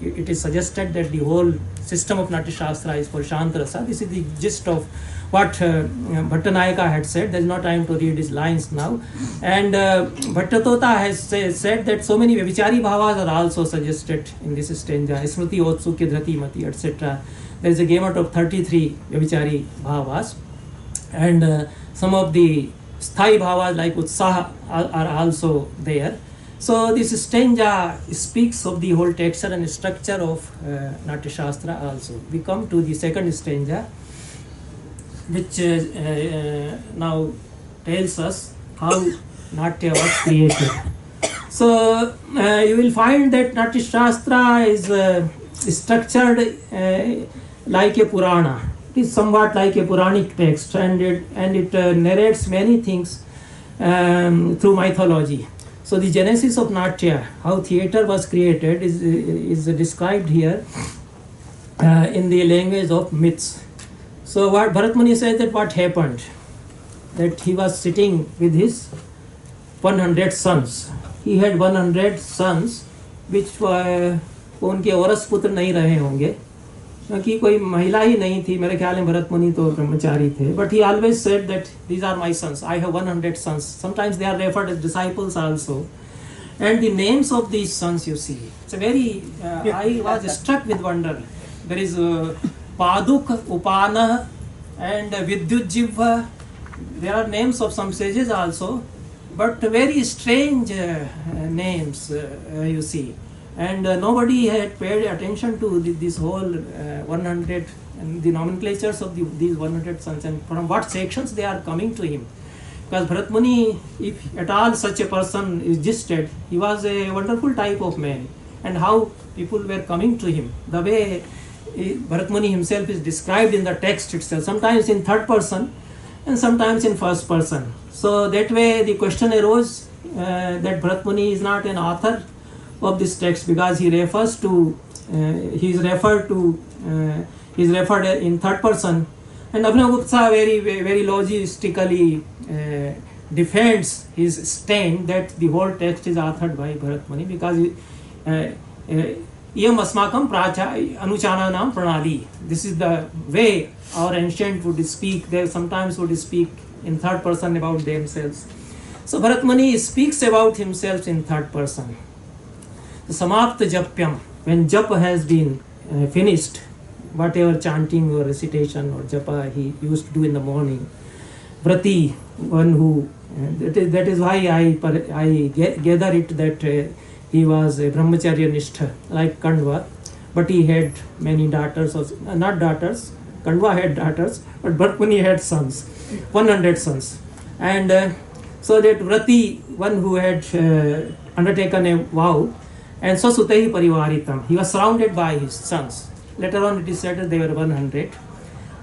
it is suggested that the whole system of Natya Shastra is for Shantarasa. This is the gist of what Bhattanayaka had said. There is no time to read his lines now. And Bhattatota has said that so many Vyabhichari bhavas are also suggested in this stanza. Smriti, Otsukya, Dhrati, Mati, etc. There is a gamut of 33 Vyabhichari bhavas. And some of the Sthai bhavas like Utsaha are also there. So this stanza speaks of the whole texture and structure of Natya Shastra also. We come to the second stanza, which now tells us how Natya was created. So you will find that Natya Shastra is structured like a Purana. It is somewhat like a Puranic text, and it narrates many things through mythology. So the genesis of Natya, how theatre was created, is described here in the language of myths. So what Bharat Muni says, that what happened, that he was sitting with his 100 sons. He had 100 sons, which उनके औरस पुत्र नहीं रहे होंगे, क्योंकि कोई महिला ही नहीं थी. मेरे ख्याल में भरत मुनि तो ब्रह्मचारी थे. But he always said that these are my sons. I have 100 sons. Sometimes they are referred as disciples also. And the names of these sons, you see, it's a very. I was struck with wonder. There is Paduk, Upana, and Vidyujjiva. There are names of some sages also, but very strange names, you see. And nobody had paid attention to this whole 100 and the nomenclatures of these 100 sons and from what sections they are coming to him. Because Bharat Muni, if at all such a person existed, he was a wonderful type of man. And how people were coming to him, the way Bharat Muni himself is described in the text itself, sometimes in third person and sometimes in first person. So that way the question arose that Bharat Muni is not an author of this text, because he refers to he is referred in third person, and Abhinavgupta very logically defends his stand that the whole text is authored by Bharat Muni, because Iyam asmakam pracha anuchananam pranali. This is the way our ancient would speak. They sometimes would speak in third person about themselves. So Bharat Muni speaks about himself in third person. Samapta Japyam, when japa has been finished, whatever chanting or recitation or japa he used to do in the morning. Vrati, one who, that is why I gather it that he was a brahmacharya nishtha like Kandva, but he had many daughters, or not daughters, Kandva had daughters, but Bharat Muni had sons, 100 sons. And so that Vrati, one who had undertaken a vow, and so Sutehi Parivaritam, he was surrounded by his sons. Later on it is said that they were 100.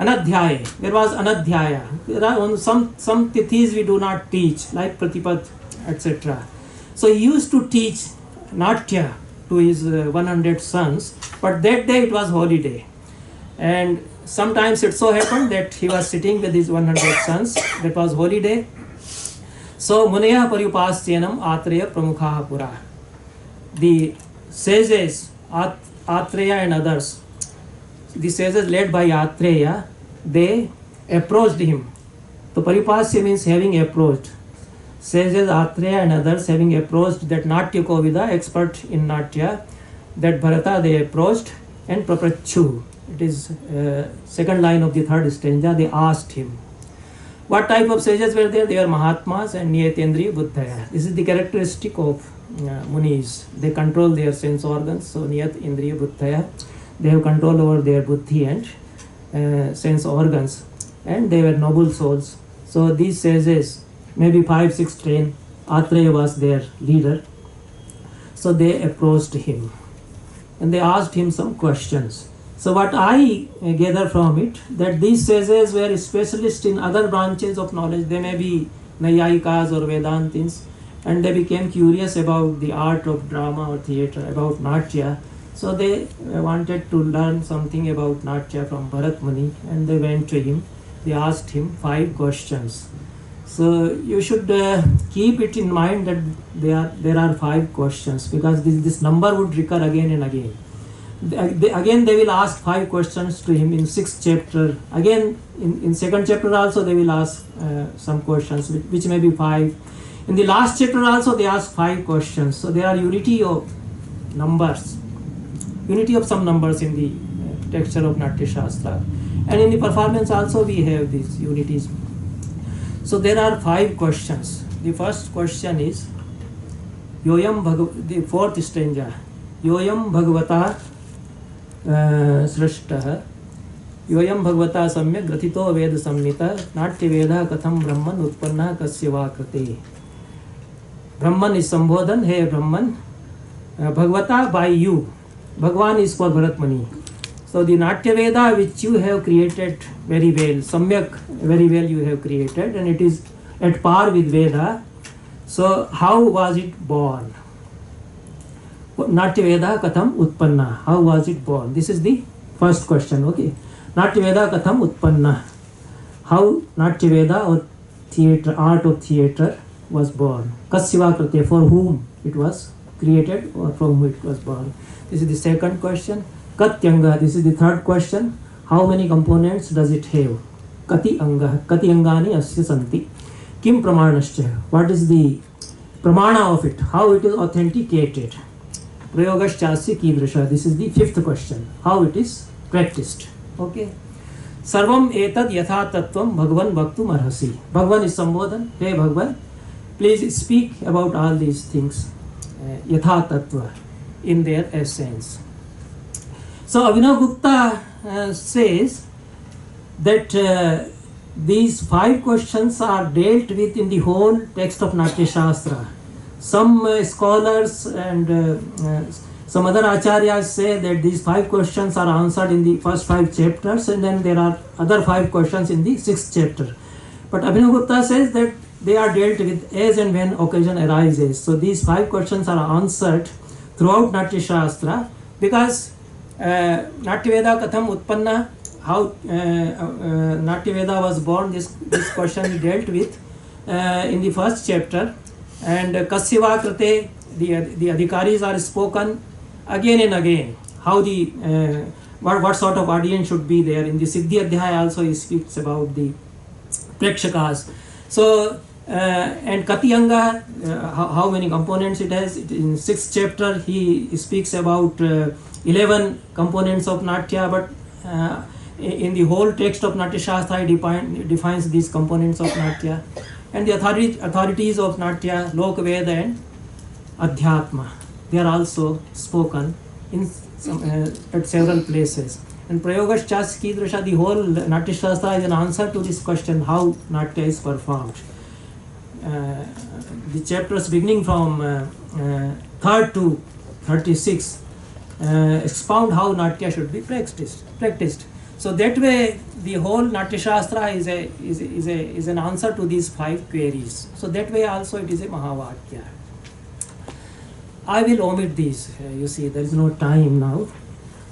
Anadhyaya, there was Anadhyaya. There are some tithis we do not teach, like Pratipad, etc. So he used to teach Natya to his 100 sons, but that day it was holiday. And sometimes it so happened that he was sitting with his 100 sons, that was holiday. So Munaya Paripasyanam Atreya Pramukha Pura. The sages, Atreya and others, the sages led by Atreya, they approached him. So Paripasya means having approached. Sages Atreya and others having approached that Natya Kovida, expert in Natya, that Bharata they approached, and Praprachu, it is second line of the third stanza, they asked him. What type of sages were there? They were Mahatmas and Niyatendriya Buddhaya. This is the characteristic of Munis. They control their sense organs. So Niyat Indriya Buddhaya, they have control over their buddhi and sense organs, and they were noble souls. So these sages, maybe 5, 6, 10, Atreya was their leader. So they approached him. and they asked him some questions. So what I gather from it, that these sages were specialists in other branches of knowledge. They may be Nayayikas or Vedantins, and they became curious about the art of drama or theatre, about Natya. So they wanted to learn something about Natya from Bharat Muni, and they went to him. They asked him 5 questions. So you should keep it in mind that there are 5 questions, because this number would recur again and again. Again they will ask 5 questions to him in 6th chapter. Again in 2nd chapter also they will ask some questions which may be 5. In the last chapter also they ask 5 questions. So there are unity of numbers, unity of some numbers in the texture of Natya Shastra, and in the performance also we have these unities. So there are 5 questions. The first question is the 4th stanza. Yoyam Bhagavata Srashtah Yoyam Bhagavata Samyak Grathito Veda Samhita Natya Veda Katham Brahman Utpanna Kasya Va Krate. Brahman is Sambodhan. Hey Brahman, Bhagavata by you. Bhagwan is for Bharat Muni. So the Natya Veda which you have created very well, Samyak very well you have created, and it is at par with Veda. So how was it born? Natya Veda Katham Utpanna. How was it born? This is the first question. Okay. Natya Veda Katham Utpanna. How Natya Veda or theatre, art of theatre was born. Kasya Va Krate, for whom it was created or from whom it was born. This is the second question. Katyanga, this is the third question. How many components does it have? Kati anga, Kati angani asya santi. Kim pramanascha, what is the pramana of it? How it is authenticated? Prayogaschasya kidrisha, this is the 5th question. How it is practiced. Okay. Sarvam etad yatha tattvam bhagwan bhaktum arhasi. Bhagwan is Sambodhan. Hey Bhagwan, please speak about all these things yatha tattva, in their essence. So Abhinav Gupta says that these 5 questions are dealt with in the whole text of Natya Shastra. Some scholars and some other acharyas say that these 5 questions are answered in the first 5 chapters, and then there are other 5 questions in the 6th chapter. But Abhinav Gupta says that they are dealt with as and when occasion arises. So these 5 questions are answered throughout Natya Shastra, because Natya Veda Katham Utpanna, how Natya Veda was born, this question is dealt with in the first chapter. And Kasya Va Krate, the adhikaris are spoken again and again. How the what sort of audience should be there. In the Siddhi Adhyaya also he speaks about the Prekshakas. So and Kati Anga, how many components it has. In 6th chapter he speaks about 11 components of Natya, but in the whole text of Natya Shastra he defines these components of Natya. And the authorities of Natya, Lok Veda and Adhyatma, they are also spoken in some, at several places. And Prayogaschasya Kidrisha, the whole Natya Shastra is an answer to this question, how Natya is performed. The chapters beginning from 3rd to 36 expound how Natya should be practiced. So that way the whole Natya Shastra is an answer to these 5 queries. So that way also it is a Mahavakya. I will omit these. You see, there is no time now.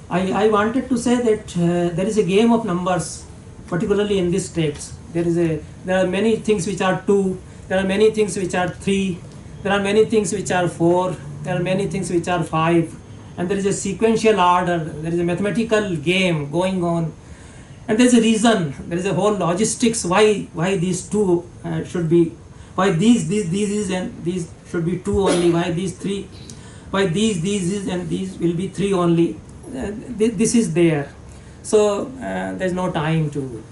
I wanted to say that there is a game of numbers, particularly in this text. There are many things which are 2, there are many things which are 3, there are many things which are 4, there are many things which are 5, and there is a sequential order, there is a mathematical game going on, and there is a reason, there is a whole logistics why these 2 should be, why these is and these should be 2 only, why these 3, why these is and these will be 3 only. This is there. So there is no time to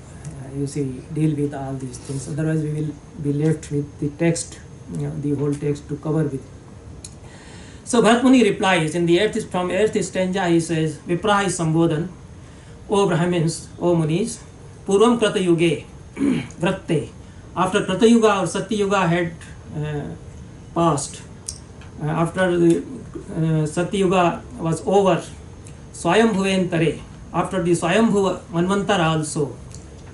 you see deal with all these things, otherwise we will be left with the text, the whole text to cover with. So Bharat Muni replies in the 8th stanza. He says, Vipraha is Sambodhan, O Brahmins, O Munis, Purvam Krata Yuge, Vratte. After Krata Yuga or Satya Yuga had passed, after the Satya Yuga was over, Swayambhuventere, after the Swayambhuva Manvantar also,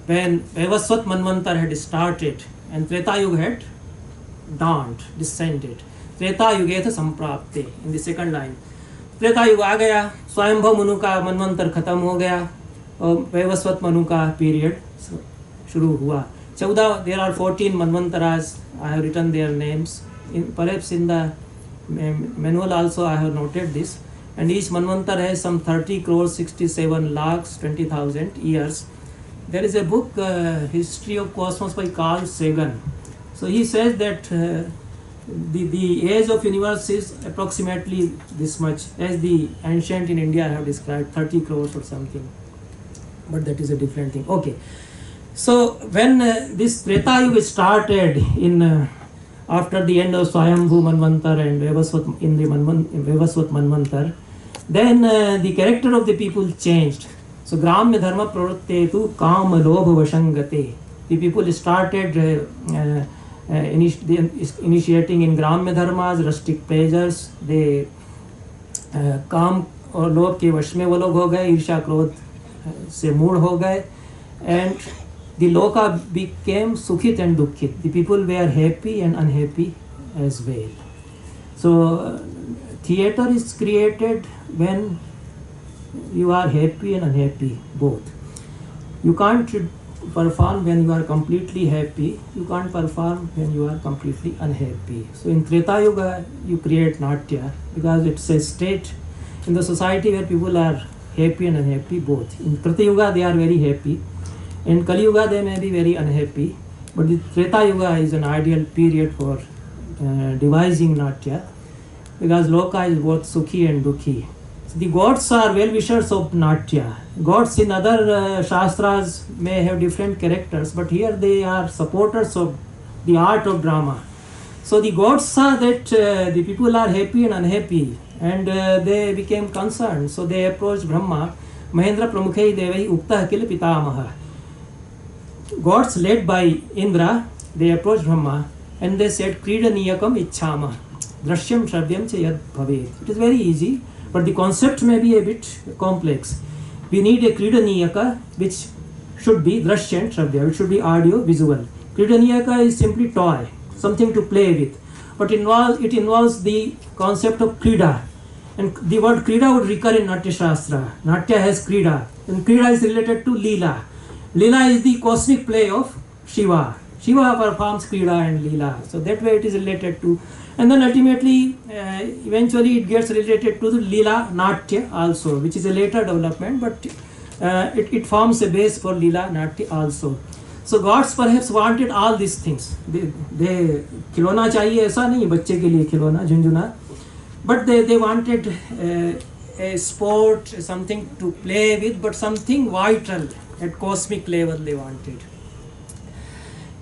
when Vaivasvat Manvantar had started and Treta Yuga had dawned, descended. Treta Yugetha Samprapte, in the second line. Treta युग आ गया, स्वयंभव मनु का मनवंतर खत्म हो गया और वैवस्वत मनु का period शुरू हुआ. 14, there are 14 manvantaras. I have written their names. Perhaps in the manual also I have noted this. And each manvantar has some 30 crores 67 lakhs 20,000 years. There is a book, History of Cosmos by Carl Sagan. So he says that the age of universe is approximately this much, as the ancient in India have described 30 crores or something. But that is a different thing. Okay. So when this Treta Yuga started in after the end of Swayambhu Manvantar and Vaivasvat in the Vaivasvat Manvantar, then the character of the people changed. So Gramya Dharma Pravrittetu Kama Lobha Vashangate. The people started initiating in Gramya Dharmas, rustic pleasures. They काम और लोभ के वश में वो लोग हो गए, ईर्ष्या क्रोध से मूढ़ हो गए, and the loka became sukhit and dukhit. The people were happy and unhappy as well. So theater is created when you are happy and unhappy both. You can't perform when you are completely happy. You can't perform when you are completely unhappy. So in Treta Yuga you create Natya because it's a state in the society where people are happy and unhappy both. In Krita Yuga they are very happy. In Kali Yuga they may be very unhappy. But the Treta Yuga is an ideal period for devising Natya because Loka is both Sukhi and Dukhi. So the gods are well-wishers of Natya. Gods in other Shastras may have different characters, but here they are supporters of the art of drama. So the gods saw that the people are happy and unhappy, and they became concerned. So they approached Brahma. Mahendra Pramukhai Devai Ukta Kil Pitamaha. Gods led by Indra, they approached Brahma and they said, Krida Niyakam Ichhama. Drashyam Shravyam Cha Yad Bhavet. It is very easy, but the concept may be a bit complex. We need a Krida Niyaka which should be Drashya and Shravya, which should be audio visual. Krida Niyaka is simply toy, something to play with. But it involves the concept of Krida. And the word Krida would recur in Natya Shastra. Natya has Krida. And Krida is related to Leela. Leela is the cosmic play of Shiva. Shiva performs Krida and Leela. So that way it is related to. And then ultimately, eventually it gets related to the Leela Natya also, which is a later development, but it forms a base for Leela Natya also. So gods perhaps wanted all these things. They खिलौना चाहिए ऐसा नहीं बच्चे के लिए खिलौना झुंझुना, but they wanted a sport, something to play with, but something vital at cosmic level they wanted.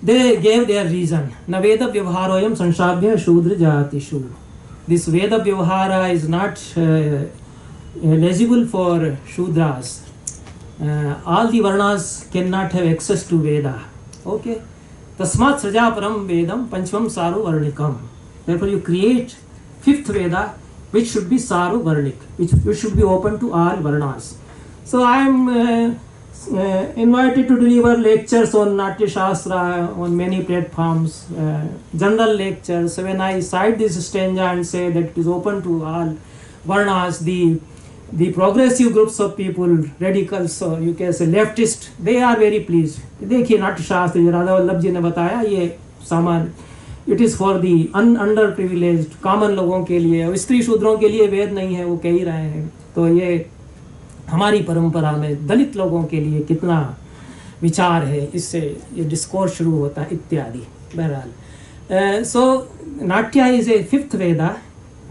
They gave their reason. Na Veda Vyavharoyam Sanshabhya Shudra Jatishu. This Veda Vyavhara is not legible for Shudras. All the Varnas cannot have access to Veda. Okay? Tasmat Sajaparam Vedam Panchvam Saru Varnikam. Therefore you create fifth Veda which should be Saru Varnik, which should be open to all Varnas. So I am invited to deliver lectures on Natya Shastra on many platforms, general lectures. So when I cite this stanza and say that it is open to all Varnas, the progressive groups of people, radicals, so you can say leftist, they are very pleased. देखिए नाट्य शास्त्र राधा वल्लभ जी ने बताया ये सामान, it is for the underprivileged common लोगों के लिए, स्त्री शूद्रों के लिए वेद नहीं है, वो कह ही रहे हैं. तो ये हमारी परंपरा में दलित लोगों के लिए कितना विचार है, इससे ये डिस्कोर्स शुरू होता है इत्यादि. बहरहाल सो नाट्य is A fifth Veda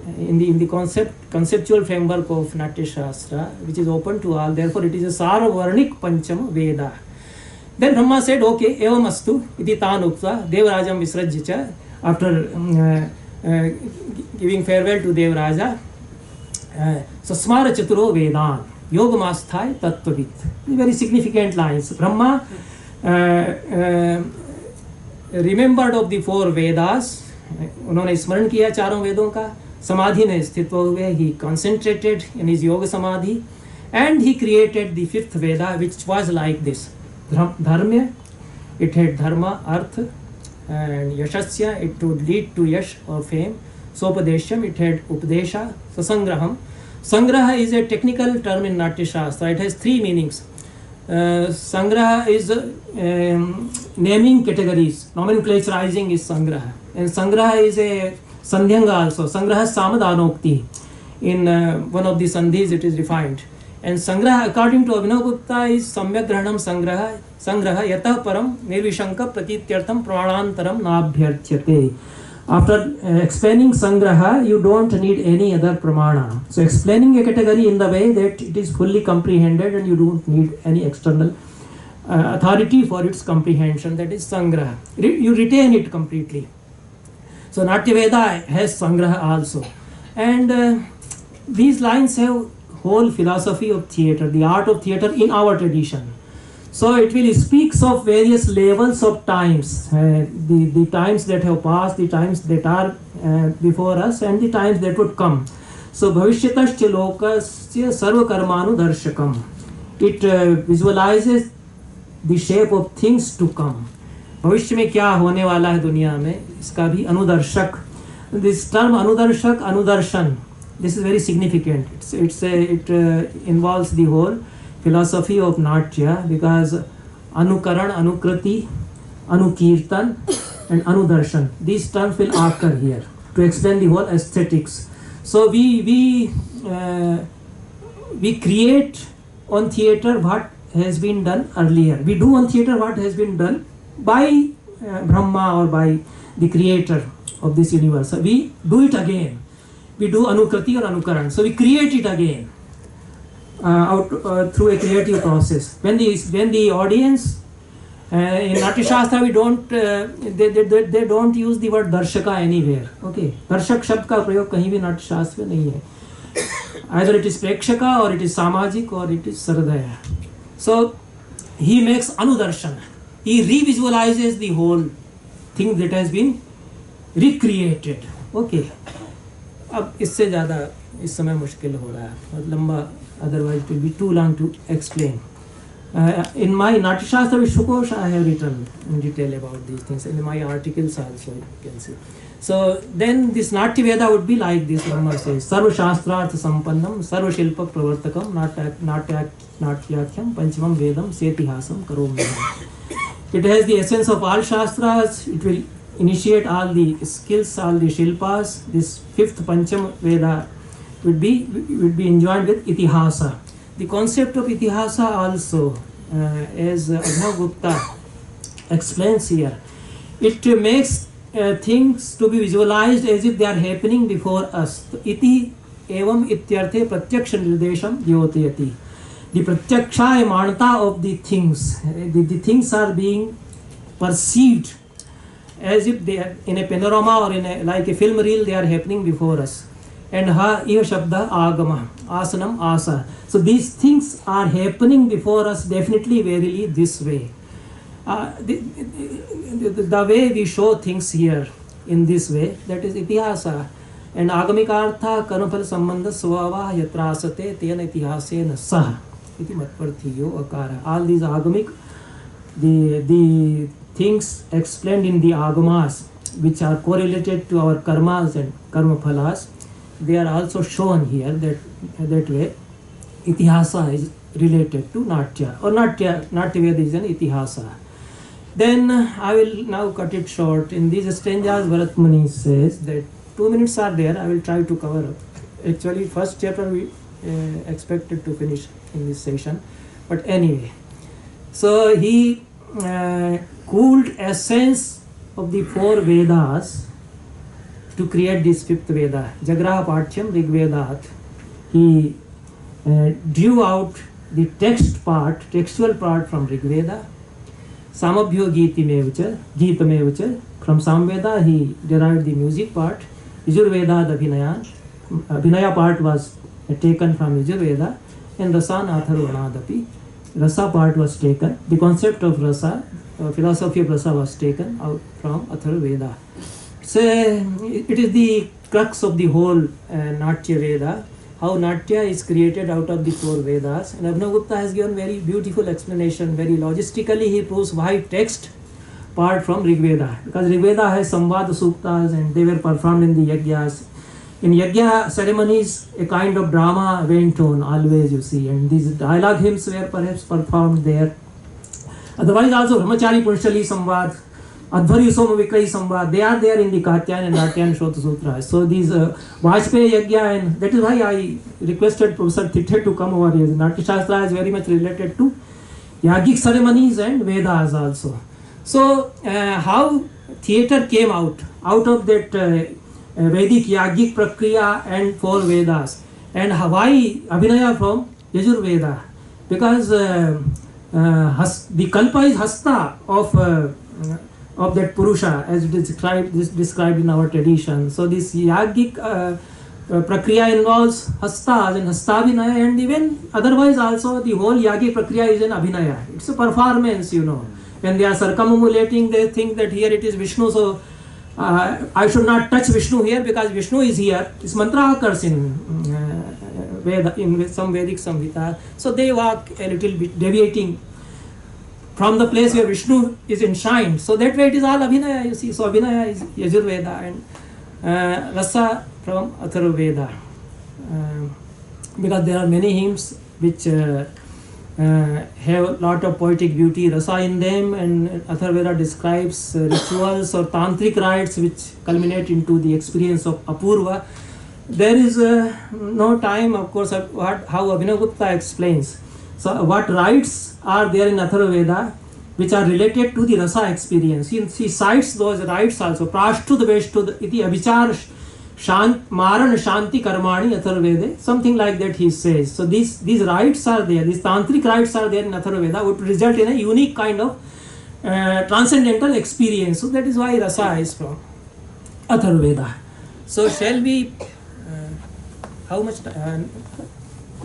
in the conceptual framework of Natya Shastra, which is open to all. Therefore it is a Sarvarnik Panchama Veda. Then Brahma said, okay, evam astu iti tan uktva Devrajam visrajya cha. After giving farewell to Devraja, Sasmara Chaturo Vedan Yogamasthay Tattvavit. Very significant lines. Brahma remembered of the four Vedas. उन्होंने स्मरण किया चारों वेदों का. समाधि में स्थित हुए, he concentrated in his yoga samadhi, And he created the fifth Veda, which was like this. Dharma, it had dharma, artha, and yashasya, it would lead to yash or fame. Sopadeshyam, it had upadesha. So sangraham. Sangraha is a technical term in Natya Shastra. It has three meanings. Sangraha is naming categories. Nomenclaturizing is sangraha. And sangraha is a sandhyanga also. Sangraha samadhanokti. In one of the sandhis it is defined. And sangraha, according to Abhinav Gupta, is samyak grahanam sangraha yatah param nirvishanka pratityartham pranantaram nabhyarthyate. After explaining sangraha, you don't need any other pramana. So explaining a category in the way that it is fully comprehended and you don't need any external authority for its comprehension, that is sangraha. You retain it completely. So Natya Veda has sangraha also. And these lines have whole philosophy of theatre, the art of theatre in our tradition. So it will speaks of various levels of times, the times that have passed, the times that are before us, and the times that would come. So bhavishyatascha lokasya sarva karmanu darshakam. It visualizes the shape of things to come. भविष्य में क्या होने वाला है दुनिया में, इसका भी अनुदर्शक. This term anudarshak, anudarshan, this is very significant. It involves the whole philosophy of Natya, because Anukaran, Anukriti, Anukirtan and Anudarshan, these terms will occur here to explain the whole aesthetics. So we create on theatre what has been done earlier. We do on theatre what has been done by Brahma or by the creator of this universe. So we do it again. We do Anukriti or Anukaran. So we create it again. Through a creative process. When the audience in Natya Shastra, we don't they don't use the word darshaka anywhere. Okay, darshak शब्द का प्रयोग कहीं भी नाट्य शास्त्र में नहीं है. Either it is prekshaka or it is samajik or it is saradaya. So he makes anudarshan. He revisualizes the whole thing that has been recreated. Okay. अब इससे ज़्यादा इस समय मुश्किल हो रहा है, बहुत लंबा. Otherwise it will be too long to explain. In my Natya Shastra Vishwakosha, I have written in detail about these things. In my articles also you can see. So then this Natya Veda would be like this. Brahma says, Sarva Shastrartha Sampannam, Sarva Shilpa Pravartakam, Natyakhyam, Panchamam Vedam, Setihasam, Karom. It has the essence of all Shastras. It will initiate all the skills, all the Shilpas. This fifth Pancham Veda would be enjoined with itihasa. The concept of itihasa also, as Abhinav Gupta explains here, it makes things to be visualized as if they are happening before us. Iti evam ityarthe pratyaksha nirdesham dyotayati. The pratyakshayamanata of the things, the things are being perceived as if they are in a panorama or in like a film reel, they are happening before us. And ha iva shabda agama, asanam asa. So these things are happening before us definitely, verily, this way. The way we show things here in this way, that is itihasa. And agamikartha karmaphala sambandha svava yatrasate tena itihasena sah iti matvarthiyo akara. All these agamic, the things explained in the agamas, which are correlated to our karmas and karmaphalas, they are also shown here that way. Itihasa is related to Natya, or Natya Veda is an itihasa. Then I will now cut it short. In these stanzas, Bharat Muni says that 2 minutes are there. I will try to cover up. Actually, first chapter we expected to finish in this session, but anyway. So he cooled essence of the 4 Vedas to create this 5th Veda, Jagraha Pathyam Rigvedat. He drew out the textual part from Rigveda. Samabhyo Geetamevacha. From Samveda he derived the music part. Yajurveda Abhinaya part was taken from Yajurveda, and Rasan Atharvanadapi. Rasa part was taken. The concept of Rasa, philosophy of Rasa was taken out from Atharvaveda. So it is the crux of the whole Natya Veda. how Natya is created out of the 4 Vedas. And Abhinav Gupta has given very beautiful explanation, very logistically he proves why text part from Rig Veda. Because Rig Veda has Samvada Suktas and they were performed in the Yagyas. In Yagya ceremonies, a kind of drama went on always, you see, and these dialogue hymns were perhaps performed there. Otherwise also Brahmachari Punshali Samvad, Adhvaryu Soma Vikrai Samvad, they are there in the Katyayana and Natyayana Shrota Sutras. So these Vajpayee Yagya, and that is why I requested Professor Thitte to come over here. Natya Shastra is very much related to Yagic ceremonies and Vedas also. So how theatre came out of that Vedic Yagic Prakriya and 4 Vedas, and why Abhinaya from Yajur Veda? Because the Kalpa is Hasta of that Purusha, as it is described in our tradition. So this Yagic Prakriya involves Hastas and Hastabhinaya, and even otherwise also the whole Yagic Prakriya is an Abhinaya. It's a performance, you know. When they are circumambulating, they think that here it is Vishnu, so I should not touch Vishnu here because Vishnu is here. This mantra occurs in Veda, in some Vedic Samhita. So they walk a little bit deviating from the place where Vishnu is enshrined. So that way it is all Abhinaya, you see. So Abhinaya is Yajur Veda and Rasa from Atharva Veda. Because there are many hymns which have a lot of poetic beauty, rasa in them, and Atharva Veda describes rituals or tantric rites which culminate into the experience of Apurva. There is no time, of course, how Abhinav Gupta explains. So what rites are there in Atharva Veda which are related to the rasa experience. He cites those rites also. Prashtud Veshtud iti abhichar Maran Shanti Karmani Atharva Veda, something like that he says. So these rites are there, these tantric rites are there in Atharva Veda, would result in a unique kind of transcendental experience. So that is why rasa is from Atharva Veda. So shall we, how much time?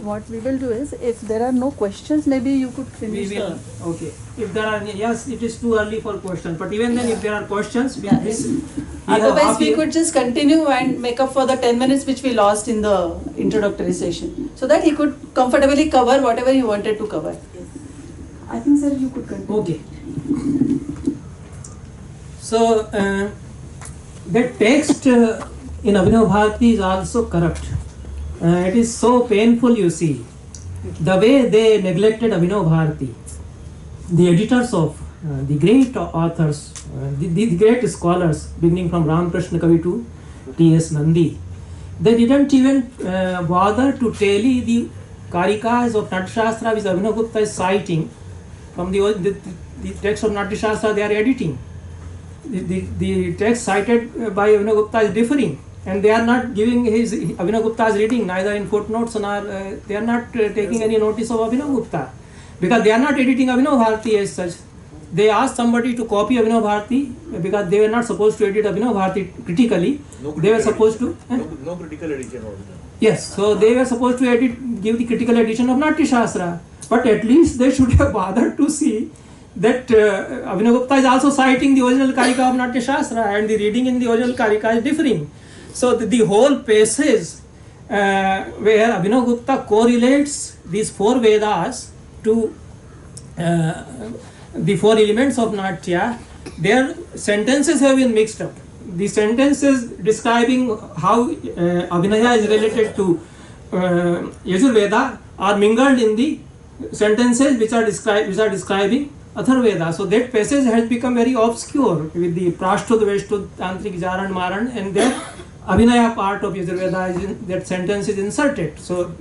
What we will do is, if there are no questions, maybe you could finish. We will, okay. If there are, yes, it is too early for questions, but even then if there are questions, Otherwise we could just continue and make up for the 10 minutes which we lost in the introductory session. So that he could comfortably cover whatever he wanted to cover. Yes. I think, sir, you could continue. Okay. So, the text in Abhinav Bharati is also corrupt. It is so painful, you see. The way they neglected Abhinav Bharati, the editors of the great authors, the great scholars, beginning from Ramakrishna Kavi to T.S. Nandi, they didn't even bother to tally the Karikas of Natya Shastra which Abhinav Gupta is citing from the text of Natya Shastra they are editing. The text cited by Abhinav Gupta is differing, and they are not giving his Abhinav Gupta's reading, neither in footnotes nor they are not taking any notice of Abhinav Gupta, because they are not editing Abhinav Bharati as such. They asked somebody to copy Abhinav Bharati because they were not supposed to edit Abhinav Bharati critically. They were supposed to no critical edition also. Yes, so they were supposed to give the critical edition of Natya Shastra, but at least they should have bothered to see that Abhinav Gupta is also citing the original Karika of Natya Shastra, and the reading in the original Karika is differing. So the whole passage where Abhinav Gupta correlates these 4 Vedas to the 4 elements of Natya, their sentences have been mixed up. The sentences describing how Abhinaya is related to Yajur Veda are mingled in the sentences which are describing Atharva Veda. So that passage has become very obscure with the Prashtud, Veshtud, Tantrik, Jaran, Maran, and their Abhinaya part of Yajur Veda, that sentence is inserted. So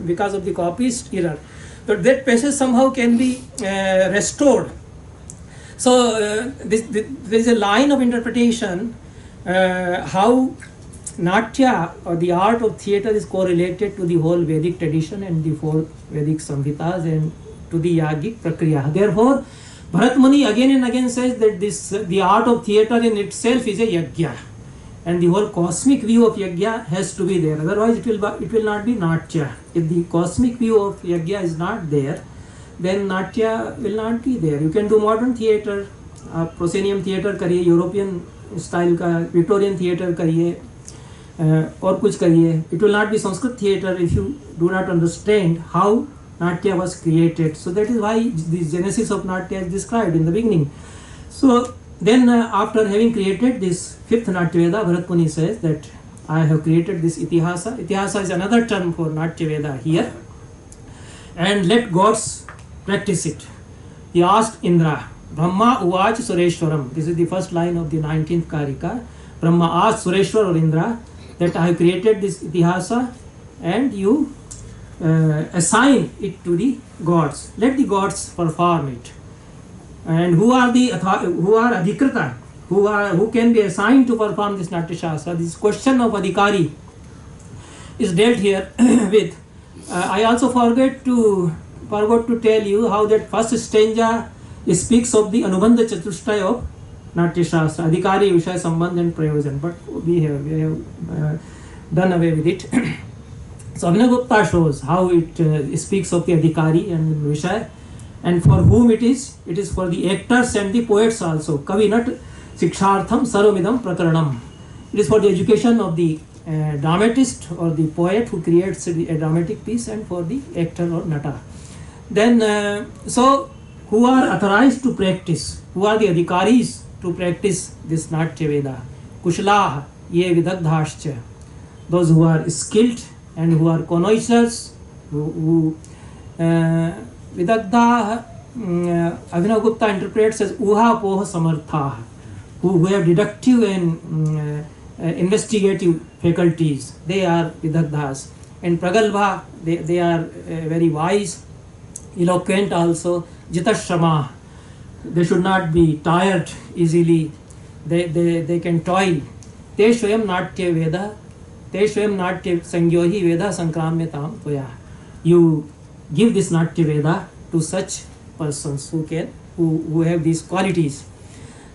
because of the copyist error. But that passage somehow can be restored. So there is a line of interpretation how Natya or the art of theatre is correlated to the whole Vedic tradition and the 4 Vedic Samhitas and to the Yagic Prakriya. Therefore, Bharat Muni again and again says that the art of theatre in itself is a Yagya, and the whole cosmic view of Yagya has to be there. Otherwise, it will not be Natya. If the cosmic view of Yagya is not there, then Natya will not be there. You can do modern theatre, proscenium theatre करिए, European style का Victorian theatre करिए, और कुछ करिए. It will not be Sanskrit theatre if you do not understand how Natya was created. So that is why the genesis of Natya is described in the beginning. So then after having created this fifth Natya Veda, Bharat Muni says that I have created this Itihasa. Itihasa is another term for Natya Veda here. And let gods practice it. He asked Indra, Brahma Uvach Sureshwaram. This is the first line of the 19th Karika. Brahma asked Sureshwar or Indra that I have created this Itihasa and you assign it to the gods. Let the gods perform it. And who are Adhikrita? Who can be assigned to perform this Natya Shastra? This question of Adhikari is dealt here with. I also forgot to tell you how that first stanza speaks of the Anubandha Chatushtaya of Natya Shastra, Adhikari, Vishaya, Sambandh and Prayojan, but we have done away with it. So Abhinavgupta shows how it speaks of the Adhikari and Vishaya, and for whom it is for the actors and the poets also. Kavinat Sikshartham Sarvamidam Prakaranam. It is for the education of the dramatist or the poet who creates a dramatic piece, and for the actor or nata. Then, so who are authorized to practice? Who are the adhikaris to practice this Natya Veda? Kushlah ye vidagdhascha. Those who are skilled and who are connoisseurs, who vidagdha, Abhinavgupta interprets as uha poha samartha, who have deductive and investigative faculties. They are vidagdhas. And pragalbha, they are very wise, eloquent also. Jitashama, they should not be tired easily. They can toil. Te Swayam Natya Veda, Te Swayam Natya Sangyohi Veda Sankramyatam Tvaya. You give this Natya Veda to such persons who have these qualities.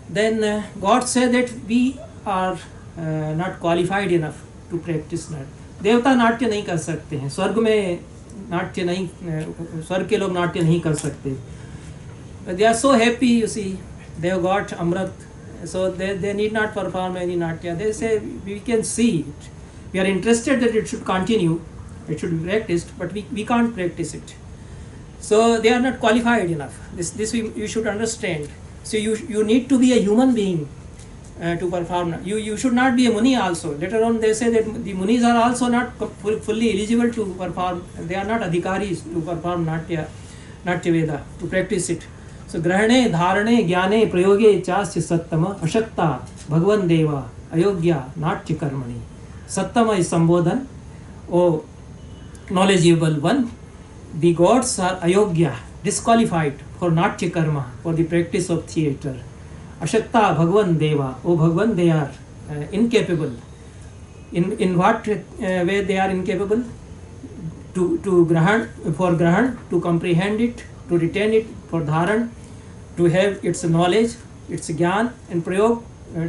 Then God said that we are not qualified enough to practice Natya. देवता नाट्य नहीं कर सकते हैं, स्वर्ग में नाट्य नहीं, स्वर्ग के लोग नाट्य नहीं कर सकते. They are so happy, you see, they have got Amrit, so they need not perform any Natya. They say we can see it, we are interested that it should continue, it should be practiced, but we can't practice it. So they are not qualified enough. This you should understand. So you need to be a human being to perform. You should not be a Muni also. Later on they say that the Munis are also not fully eligible to perform. They are not adhikaris to perform Natya Veda, to practice it. So grahane, dharane, jnane, prayoge, chasya sattama, ashakta, bhagavan deva, ayogya, natya karmani. Sattama is Sambodhan, O knowledgeable one. The gods are ayogya, disqualified for natya karma, for the practice of theatre. Ashakta Bhagavan Deva, O Bhagavan, they are incapable. In what way they are incapable? To grahan, for grahan, to comprehend it, to retain it, for dharan, to have its knowledge, its jnana and prayog,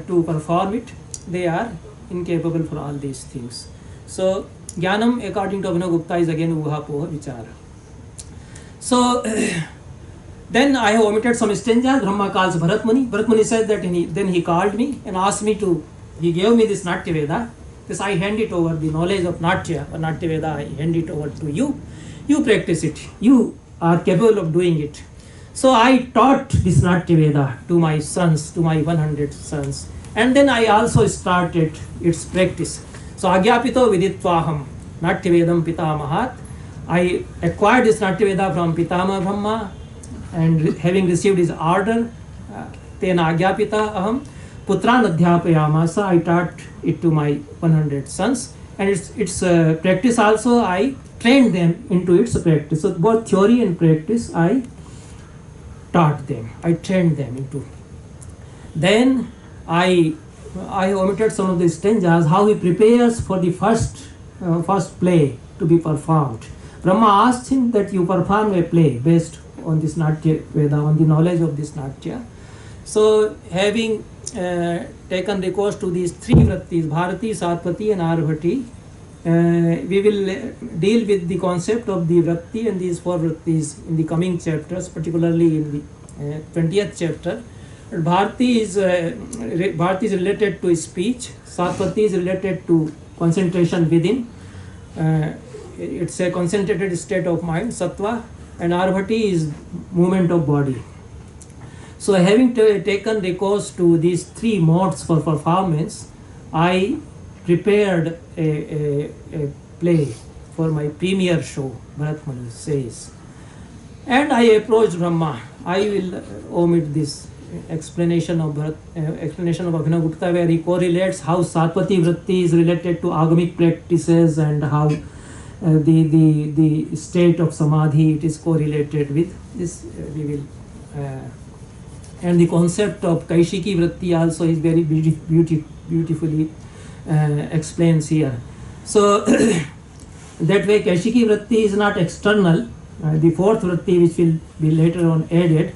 to perform it. They are incapable for all these things. So jnanam, according to Abhinavgupta, is again uha poha vichara. So then I have omitted some stanzas. Brahma calls Bharat Muni. Bharat Muni says that then he called me and asked me he gave me this Natya Veda. This I hand it over, the knowledge of Natya Veda, I hand it over to you. You practice it. You are capable of doing it. So I taught this Natya Veda to my sons, to my 100 sons. And then I also started its practice. So Agyapito Viditvaham, Natya Vedam Pitamahat. I acquired this Natya Veda from Pitama Brahma, and having received his order, Tena Agyapita Aham, Putran Adhyapayamasa, I taught it to my 100 sons. And its practice also, I trained them into its practice. So both theory and practice, I taught them, I trained them into. Then I omitted some of the stanzas, how he prepares for the first play to be performed. Brahma asked him that you perform a play based on this Natya Veda, on the knowledge of this Natya. So having taken recourse to these three vrittis, Bharati, Satpati and Arvati, we will deal with the concept of the vritti and these four vrittis in the coming chapters, particularly in the 20th chapter. Bharati is related to speech, Satpati is related to concentration within. It's a concentrated state of mind, sattva, and Arvati is movement of body. So having taken recourse to these three modes for performance, I prepared a play for my premiere show, Bharat Muni says. And I approached Brahma. I will omit this explanation of Abhinav Gupta, where he correlates how Satpati Vritti is related to agamic practices and how the state of samadhi it is correlated with this. We will and the concept of Kaishiki Vritti also is very beautifully explains here. So that way Kaishiki Vritti is not external. The fourth Vritti, which will be later on added,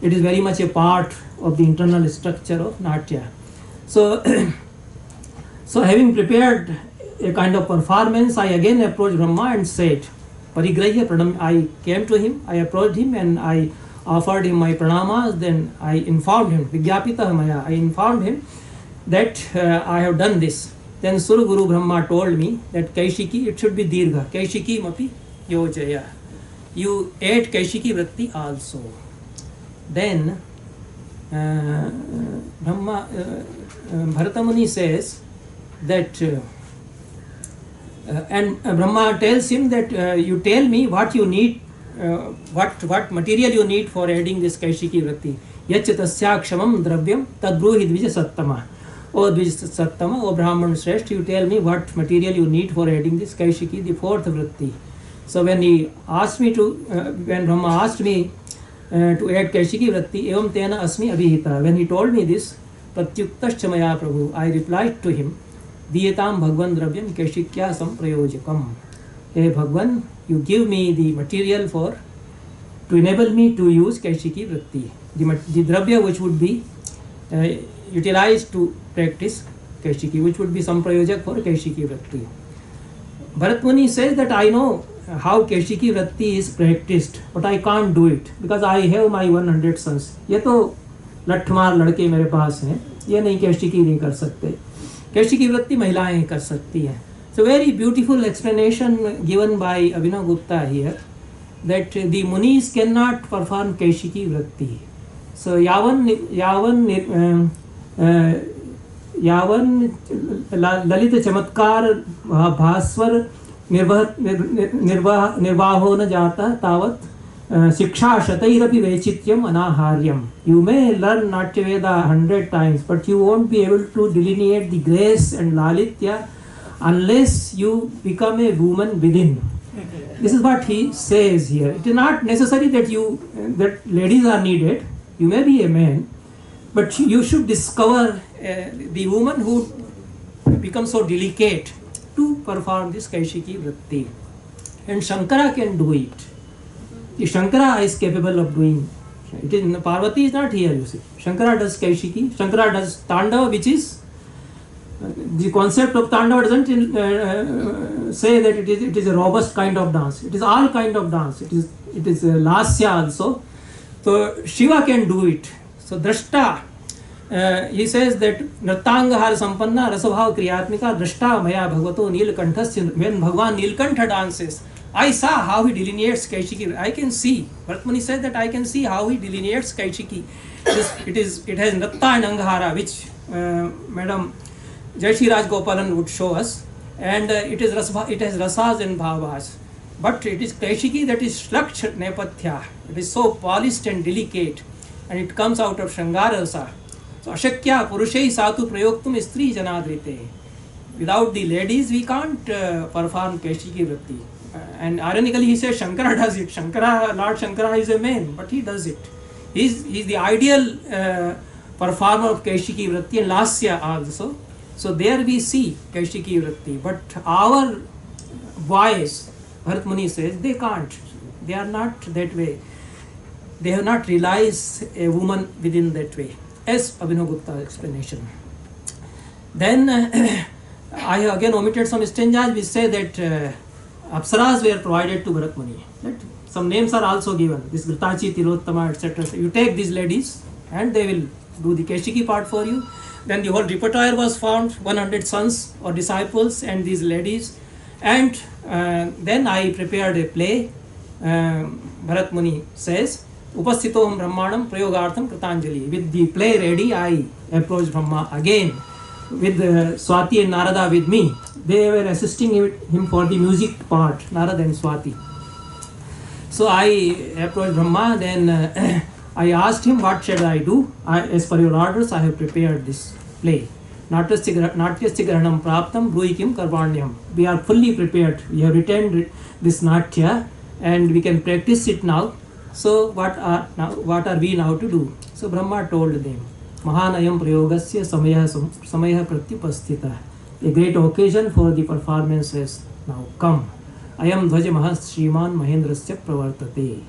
it is very much a part of the internal structure of Natya. So, so having prepared a kind of performance, I again approached Brahma and said, Parigrahya Pranam. I came to him, I approached him and I offered him my pranamas. Then I informed him, Vigyapita Maya, I informed him that I have done this. Then Sura Guru Brahma told me that Kaishiki, it should be Dirgha, Kaishiki Mapi Yojaya. You add Kaishiki Vritti also. Then Bharata Muni says that and Brahma tells him that you tell me what you need, what material you need for adding this Kaishiki Vritti. Yach tasya kshamam dravyam tadbruhi dvija sattama. O dvija sattama, O Brahman Shrestha, you tell me what material you need for adding this Kaishiki, the fourth Vritti. So when he asked me to, when Brahma asked me to add Kaishiki Vritti, evam tena asmi abhihita. When he told me this, pratyuktascha maya prabhu, I replied to him, Diyetam Bhagwan Dravyam Kaishikya Samprayojakam. Hey Bhagwan, you give me the material to enable me to use Kaishiki Vritti. The Dravya which would be utilized to practice Kaishiki, which would be Samprayojak for Kaishiki Vritti. Bharat Muni says that I know how Kaishiki Vritti is practiced, but I can't do it because I have my 100 sons. ये तो लठमार लड़के मेरे पास हैं, ये नहीं Kaishiki नहीं कर सकते. Kaishiki Vritti महिलाएं कर सकती हैं. So very beautiful explanation given by Abhinav Gupta here that the Munis cannot perform Kaishiki Vritti. So yavan Lalit चमत्कार भास्वर निर्वाहो न जाता तावत शिक्षा शतैरपि वैचित्यम अनाहार्यम. You may learn Natyaveda 100 times, but you won't be able to delineate the grace and lalitya unless you become a woman within. This is what he says here. It is not necessary that ladies are needed. You may be a man, but you should discover the woman who becomes so delicate to perform this Kaishiki Vritti. And Shankara can do it. The Shankara is capable of doing. It is, Parvati is not here, you see. Shankara does Kaishiki. Shankara does Tandava, which is the concept of Tandava doesn't say that it is a robust kind of dance. It is all kind of dance. It is Lasya also. So Shiva can do it. So Drashta, he says that Nrittangahar Sampanna Rasabhav Kriyatmika Drashta Maya Bhagavato Nilkanthasya. When Bhagwan Nilkantha dances, I saw how he delineates Kaishiki. I can see. Bharat Muni said that I can see how he delineates Kaishiki. It has Nritta and Angahara, which Madam Jayashree Raj Gopalan would show us, and it has rasas and bhavas. But it is Kaishiki that is slaksh nepatya. It is so polished and delicate, and it comes out of Shangarasa. So Ashakya Purushai Satu Prayoktum Istri Janadrite. Without the ladies, we can't perform Kaishiki Vritti. And ironically, he says Shankara does it. Lord Shankara is a man, but he does it. He's the ideal performer of Kaishiki Vritti and Lasya also. So there we see Kaishiki Vritti. But our boys, Bharat Muni says, they can't. They are not that way. They have not realized a woman within that way, as Abhinav Gupta's explanation. Then I have again omitted some stanzas which say that Apsaras were provided to Bharat Muni. Some names are also given. This Gritachi, Tilottama, etc. So you take these ladies and they will do the Keshiki part for you. Then the whole repertoire was found, 100 sons or disciples and these ladies. And then I prepared a play. Bharat Muni says, Upasthitoham Brahmanam Prayogartham Kritanjali. With the play ready, I approached Brahma again with Swati and Narada with me. They were assisting him for the music part, Narada and Swati. So I approached Brahma, then I asked him, what shall I do? As per your orders, I have prepared this play. Natyasya Grahanam Praptam Bruikim Karvanyam. We are fully prepared. We have retained this Natya and we can practice it now. So what are we now to do? So Brahma told them, Mahanayam Prayogasya Samaya Pratyupasthita. A great occasion for the performance has now come. Ayam Dhwaja Mahas Shriman Mahendrasya Pravartate.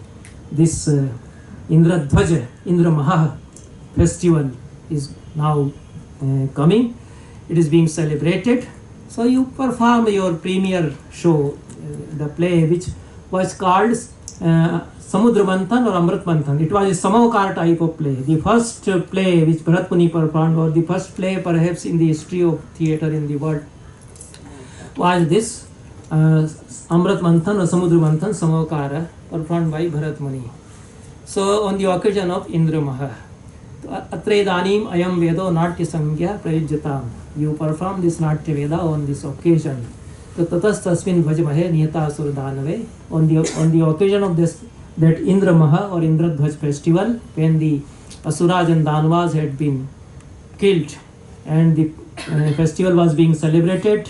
This Indra Dhwaja, Indra Maha festival is now coming. It is being celebrated. So you perform your premiere show, the play which was called Samudra Manthan or Amrit Manthan. It was a Samohakara type of play. The first play which Bharat Muni performed, or the first play perhaps in the history of theatre in the world, was this Amrit Manthan or Samudra Manthan Samohakara performed by Bharat Muni. So on the occasion of Indra Maha, Atre Danim Ayam Vedo Natya Sangya Prayujyatam. You perform this Natya Veda on this occasion. So Tatas Tasmin Bhajamahe Nihata Suradanave. On the occasion of that Indra Maha or Indra Dhwaj festival, when the Asuras and Danavas had been killed and the festival was being celebrated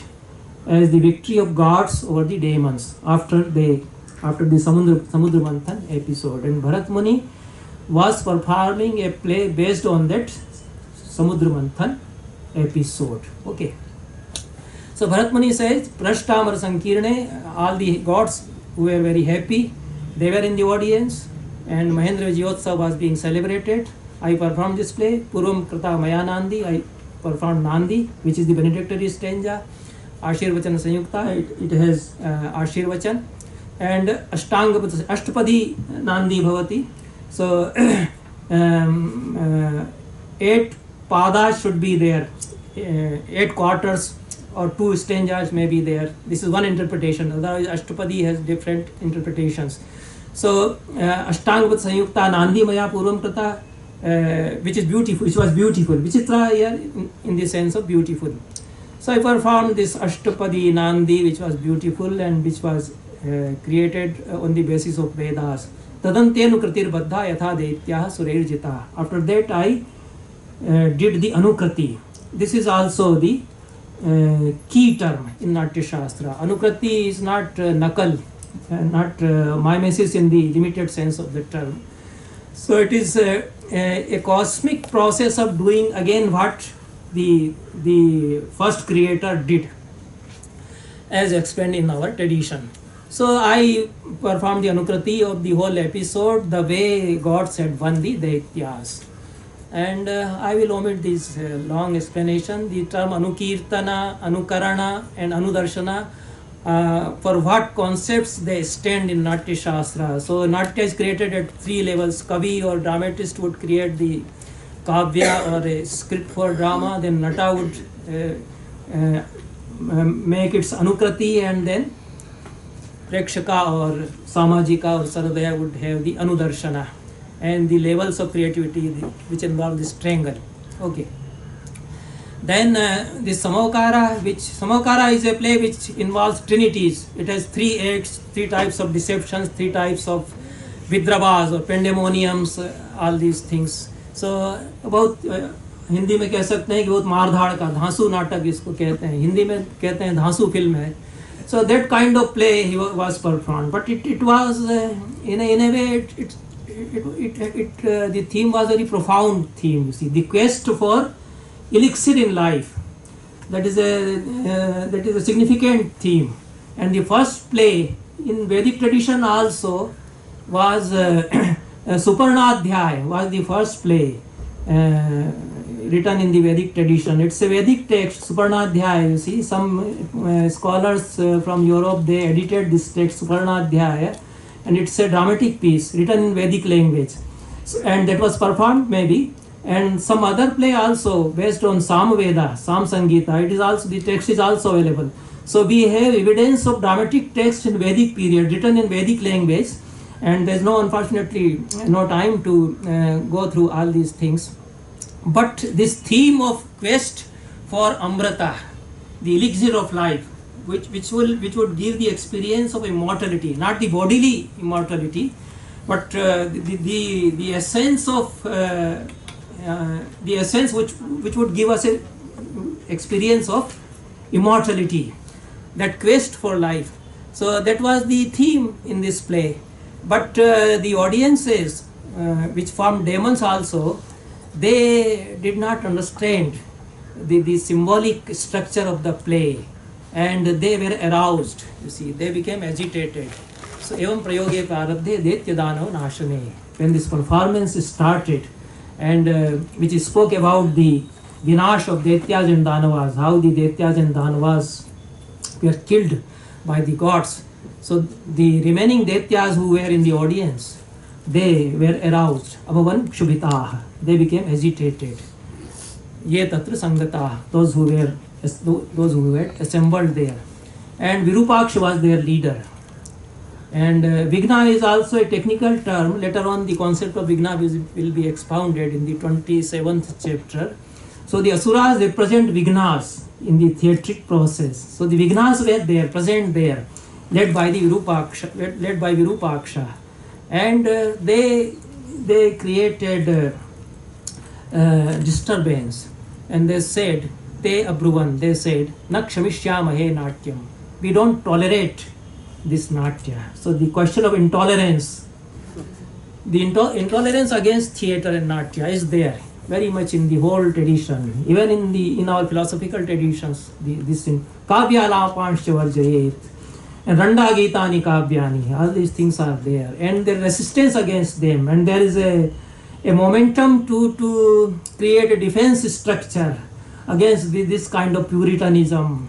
as the victory of gods over the demons after the Samudra Manthan episode. And Bharat Muni was performing a play based on that Samudra Manthan episode. Okay. So Bharat Muni says, Prashtamar Sankirne, all the gods who were very happy, they were in the audience, and Mahendra Vijayotsav was being celebrated. I performed this play, Purvam Krita Maya Nandi, I performed Nandi, which is the benedictory stanza, Ashirvachan Sanyukta, it has Ashirvachan, and Ashtapadi Nandi Bhavati. So 8 padas should be there, 8 quarters or 2 stanzas may be there. This is one interpretation, otherwise Ashtapadi has different interpretations. So Ashtangvat Sanyukta Nandi Maya Purvam Krita, which is beautiful, which was beautiful. Vichitra here in the sense of beautiful. So I performed this Ashtapadi Nandi, which was beautiful and which was created on the basis of Vedas. Tadantenu Kratir Baddha Yatha Deityaha Surairjita. After that I did the Anukrati. This is also the key term in Natya Shastra. Anukrati is not nakal, not mimesis in the limited sense of the term. So it is a cosmic process of doing again what the first creator did, as explained in our tradition. So I performed the Anukrati of the whole episode, the way gods had won the Daityas. And I will omit this long explanation. The term Anukirtana, Anukarana and Anudarshana, for what concepts they stand in Natya Shastra. So Natya is created at 3 levels. Kavi or dramatist would create the Kavya or a script for drama. Then Nata would make its Anukrati, and then Prekshaka or Samajika or Saradaya would have the Anudarshana, and the levels of creativity which involve this triangle. Okay. Then this Samohakara is a play which involves trinities. It has 3 acts, 3 types of deceptions, 3 types of vidravas or pandemoniums, all these things. So about Hindi में कह सकते हैं कि बहुत मारधाड़ का धांसू नाटक इसको कहते हैं, हिंदी में कहते हैं धांसू फिल्म है. So that kind of play he was performed, but it was in a way the theme was a very profound theme. You see, the quest for elixir in life, that is a significant theme. And the first play in Vedic tradition also was Suparnadhyay was the first play written in the Vedic tradition. It's a Vedic text, Suparnadhyay. You see, some scholars from Europe, they edited this text, Suparnadhyay, and it's a dramatic piece written in Vedic language. So, and that was performed maybe and some other play also based on Samveda, Sam Sangita. It is also, the text is also available. So we have evidence of dramatic text in Vedic period written in Vedic language, and there's no, unfortunately, no time to go through all these things. But this theme of quest for Amrita, the elixir of life, which would give the experience of immortality, not the bodily immortality, but the essence of the essence which would give us a experience of immortality, that quest for life. So that was the theme in this play. But the audiences, which formed demons also, they did not understand the symbolic structure of the play, and they were aroused. You see, they became agitated. So evam prayoge prarabdhe daitya danav nashane. When this performance started, and which spoke about the vinash of Daityas and Danavas, how the Daityas and Danavas were killed by the gods. So the remaining Daityas who were in the audience, they were aroused. Abhavan Kshubhitah. They became agitated. Ye tatra sangatah. Those who were assembled there. And Virupaksha was their leader. And Vigna is also a technical term. Later on, the concept of Vigna will be expounded in the 27th chapter. So the Asuras represent Vignas in the theatric process. So the Vignas were there, present there, led by Virupaksha. And they created disturbance. And they said, they said, Na kshamishyaamahe natyam. We don't tolerate this natya. So the question of intolerance, the intolerance against theatre and natya is there very much in the whole tradition, even in our philosophical traditions. This in kavya lapanscha varjayet and randa gitani kavyani, all these things are there, and the resistance against them, and there is a momentum to create a defense structure against this kind of puritanism.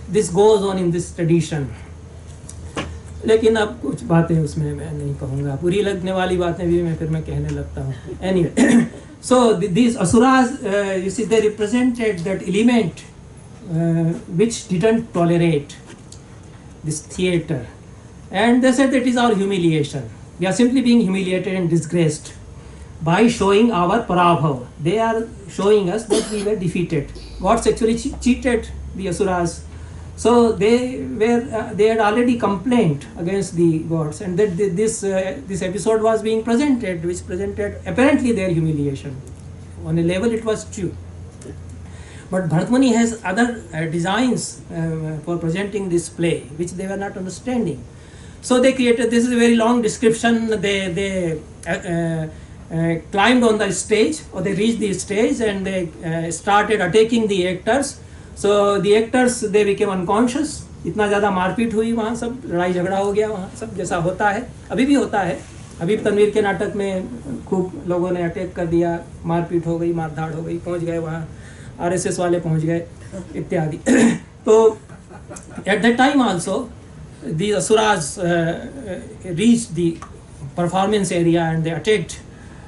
This goes on in this tradition. लेकिन अब कुछ बातें उसमें मैं नहीं कहूँगा, बुरी लगने वाली बातें भी मैं कहने लगता हूँ. Anyway, so these asuras, you see, they represented that element which didn't tolerate this theatre, and they said that it is our humiliation. We are simply being humiliated and disgraced by showing our parabhav. They are showing us that we were defeated. Gods actually cheated the asuras. So they had already complained against the gods, and that this episode was being presented, which presented apparently their humiliation. On a level, it was true. But Bharatmuni has other designs for presenting this play, which they were not understanding. So they created. This is a very long description. They climbed on the stage, or they reached the stage, and they started attacking the actors. So the actors, they became unconscious. इतना ज़्यादा मारपीट हुई वहाँ, सब लड़ाई झगड़ा हो गया वहाँ, सब जैसा होता है, अभी भी होता है. अभी तनवीर के नाटक में खूब लोगों ने अटैक कर दिया, मारपीट हो गई, मारधाड़ हो गई, पहुँच गए वहाँ, RSS वाले पहुँच गए इत्यादि. तो at that time also, the asuras reached the performance area and they attacked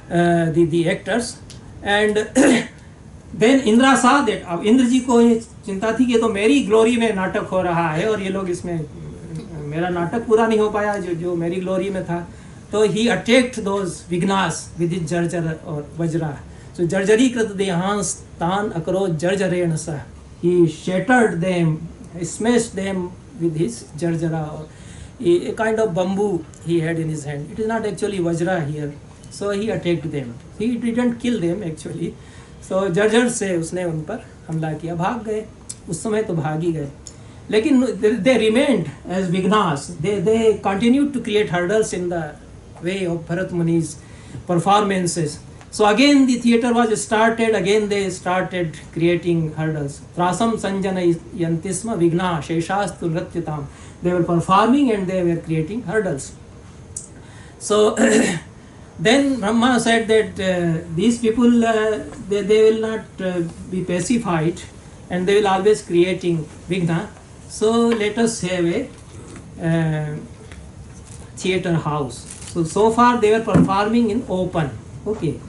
the actors. And then Indra saw that. अब इंद्र जी को ये चिंता थी कि तो मेरी ग्लोरी में नाटक हो रहा है और ये लोग इसमें, मेरा नाटक पूरा नहीं हो पाया जो मेरी ग्लोरी में था. तो he attacked those vignas with his jarjara or vajra. So jarjari krit dehans tan akro jarjareena sa. He shattered them, he smashed them with his jarjara, or a kind of bamboo he had in his hand. It is not actually vajra here. So he attacked them. He didn't kill them actually. So जर्जर से उसने उन पर हमला किया, भाग गए. उस समय तो भाग ही गए, लेकिन they remained as vignas. They continued to create hurdles in the way of Bharat Muni's performances. So again the theatre was started. Again they started creating hurdles. Trasam sanjana yantisma vigna sheshastu nrityatam. They were performing and they were creating hurdles. So then Brahma said that these people, they will not be pacified, and they will always creating vigna. So let us have a theatre house. So far they were performing in open. Okay.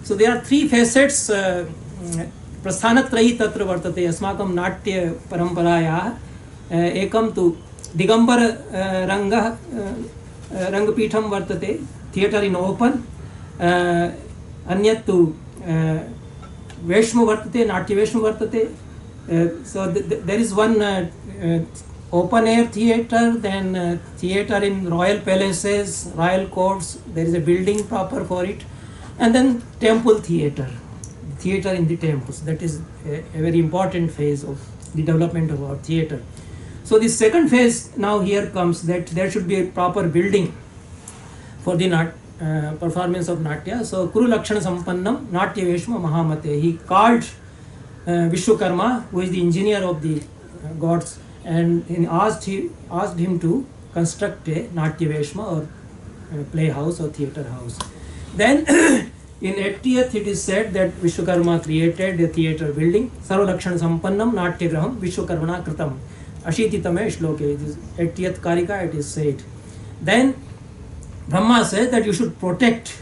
So there are three facets. प्रस्थानत्रयी तत्र वर्तते अस्माकं नाट्य परम्परायाः. एकं तु दिगंबर रंगपीठं वर्तते, theatre in open. अन्यत् तु वेश्म वर्तते, नाट्य वेश्म वर्तते. So there is one open air theatre, then theatre in royal palaces, royal courts. There is a building proper for it, and then temple theatre, theatre in the temples. That is a very important phase of the development of our theatre. So the second phase now here comes, that there should be a proper building for the performance of natya. So Kuru Lakshana Sampannam Natya Veshma Mahamate. He called Vishwakarma, who is the engineer of the gods, and he asked him to construct a Natya Veshma, or playhouse or theatre house. Then in 80th it is said that Vishwakarma created a theatre building. Sarva Lakshana Sampannam Natya Graham Vishwakarmana Kritam. Ashititame shloke, it is 80th Karika, it is said. Then Brahma says that you should protect